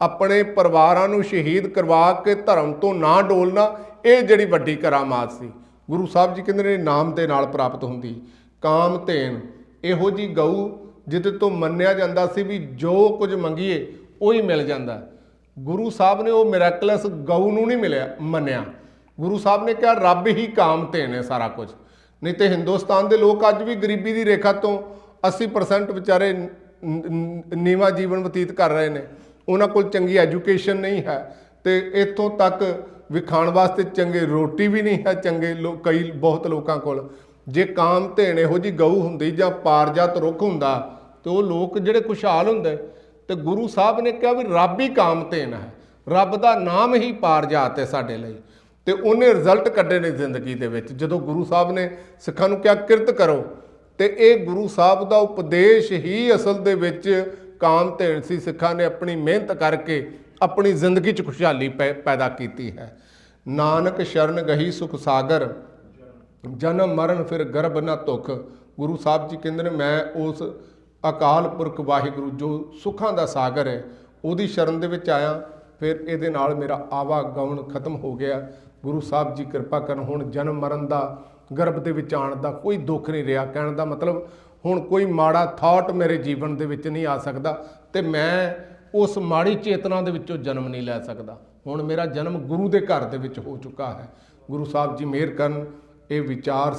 ਆਪਣੇ ਪਰਿਵਾਰਾਂ ਨੂੰ ਸ਼ਹੀਦ ਕਰਵਾ ਕੇ ਧਰਮ ਤੋਂ ਨਾ ਡੋਲਣਾ, ਇਹ ਜਿਹੜੀ ਵੱਡੀ ਕਰਾਮਾਤ ਸੀ। ਗੁਰੂ ਸਾਹਿਬ ਜੀ ਕਹਿੰਦੇ ਨੇ ਨਾਮ ਦੇ ਨਾਲ ਪ੍ਰਾਪਤ ਹੁੰਦੀ। ਕਾਮਧੇਨ, ਇਹੋ ਜੀ ਗਊ ਜਿਹਦੇ ਤੋਂ ਮੰਨਿਆ ਜਾਂਦਾ ਸੀ ਵੀ ਜੋ ਕੁਝ ਮੰਗੀਏ ਉਹੀ ਮਿਲ ਜਾਂਦਾ। ਗੁਰੂ ਸਾਹਿਬ ਨੇ ਉਹ ਮਿਰੈਕਲਸ ਗਊ ਨੂੰ ਨਹੀਂ ਮੰਨਿਆ। ਗੁਰੂ ਸਾਹਿਬ ਨੇ ਕਿਹਾ ਰੱਬ ਹੀ ਕਾਮਧੇਨ ਹੈ ਸਾਰਾ ਕੁਝ। ਨਹੀਂ ਤੇ ਹਿੰਦੁਸਤਾਨ ਦੇ ਲੋਕ ਅੱਜ ਵੀ ਗਰੀਬੀ ਦੀ ਰੇਖਾ ਤੋਂ 80% ਵਿਚਾਰੇ ਨੀਵਾਂ ਜੀਵਨ ਬਤੀਤ ਕਰ ਰਹੇ ਨੇ। ਉਹਨਾਂ ਕੋਲ ਚੰਗੀ ਐਜੂਕੇਸ਼ਨ ਨਹੀਂ ਹੈ, ਤੇ ਇੱਥੋਂ ਤੱਕ ਵੀ ਖਾਣ ਵਾਸਤੇ ਚੰਗੀ ਰੋਟੀ ਵੀ ਨਹੀਂ ਹੈ ਚੰਗੇ ਕਈ ਬਹੁਤ ਲੋਕਾਂ ਕੋਲ। ਜੇ ਕਾਮਧੇਨ ਇਹੋ ਜਿਹੀ ਗਊ ਹੁੰਦੀ ਜਾਂ ਪਾਰਜਾਤ ਰੁੱਖ ਹੁੰਦਾ ਤੇ ਉਹ ਲੋਕ ਜਿਹੜੇ ਖੁਸ਼ਹਾਲ ਹੁੰਦੇ। ਤੇ ਗੁਰੂ ਸਾਹਿਬ ਨੇ ਕਿਹਾ ਵੀ ਰੱਬ ਹੀ ਕਾਮਧੇਨ ਹੈ, ਰੱਬ ਦਾ ਨਾਮ ਹੀ ਪਾਰਜਾਤ ਹੈ ਸਾਡੇ ਲਈ। ਤੇ ਉਹਨੇ ਰਿਜ਼ਲਟ ਕੱਢੇ ਨੇ ਜ਼ਿੰਦਗੀ ਦੇ ਵਿੱਚ। ਜਦੋਂ ਗੁਰੂ ਸਾਹਿਬ ਨੇ ਸਿੱਖਾਂ ਨੂੰ ਕਿਹਾ ਕਿਰਤ ਕਰੋ, ਤੇ ਇਹ ਗੁਰੂ ਸਾਹਿਬ ਦਾ ਉਪਦੇਸ਼ ਹੀ ਅਸਲ ਦੇ ਵਿੱਚ ਕਾਮਧੇਨ ਸੀ। ਸਿੱਖਾਂ ਨੇ ਆਪਣੀ ਮਿਹਨਤ ਕਰਕੇ ਆਪਣੀ ਜ਼ਿੰਦਗੀ 'ਚ ਖੁਸ਼ਹਾਲੀ ਪੈਦਾ ਕੀਤੀ ਹੈ। ਨਾਨਕ ਸ਼ਰਨ ਗਹੀ ਸੁਖ ਸਾਗਰ, ਜਨਮ ਮਰਨ ਫਿਰ ਗਰਭ ਨਾ ਧੁਖ। ਗੁਰੂ ਸਾਹਿਬ ਜੀ ਕਹਿੰਦੇ ਨੇ ਮੈਂ ਉਸ ਅਕਾਲ ਪੁਰਖ ਵਾਹਿਗੁਰੂ ਜੋ ਸੁੱਖਾਂ ਦਾ ਸਾਗਰ ਹੈ ਉਹਦੀ ਸ਼ਰਨ ਦੇ ਵਿੱਚ ਆਇਆ, ਫਿਰ ਇਹਦੇ ਨਾਲ ਮੇਰਾ ਆਵਾਗਮਨ ਖਤਮ ਹੋ ਗਿਆ। ਗੁਰੂ ਸਾਹਿਬ ਜੀ ਕਿਰਪਾ ਕਰਨ, ਹੁਣ ਜਨਮ ਮਰਨ ਦਾ, ਗਰਭ ਦੇ ਵਿੱਚ ਆਉਣ ਦਾ ਕੋਈ ਦੁੱਖ ਨਹੀਂ ਰਿਹਾ। ਕਹਿਣ ਦਾ ਮਤਲਬ ਹੁਣ ਕੋਈ ਮਾੜਾ ਥਾਟ ਮੇਰੇ ਜੀਵਨ ਦੇ ਵਿੱਚ ਨਹੀਂ ਆ ਸਕਦਾ, ਤੇ ਮੈਂ ਉਸ ਮਾੜੀ ਚੇਤਨਾ ਦੇ ਵਿੱਚੋਂ ਜਨਮ ਨਹੀਂ ਲੈ ਸਕਦਾ। ਹੁਣ ਮੇਰਾ ਜਨਮ ਗੁਰੂ ਦੇ ਘਰ ਦੇ ਵਿੱਚ ਹੋ ਚੁੱਕਾ ਹੈ। ਗੁਰੂ ਸਾਹਿਬ ਜੀ ਮਿਹਰ ਕਰਨ, ਇਹ ਵਿਚਾਰ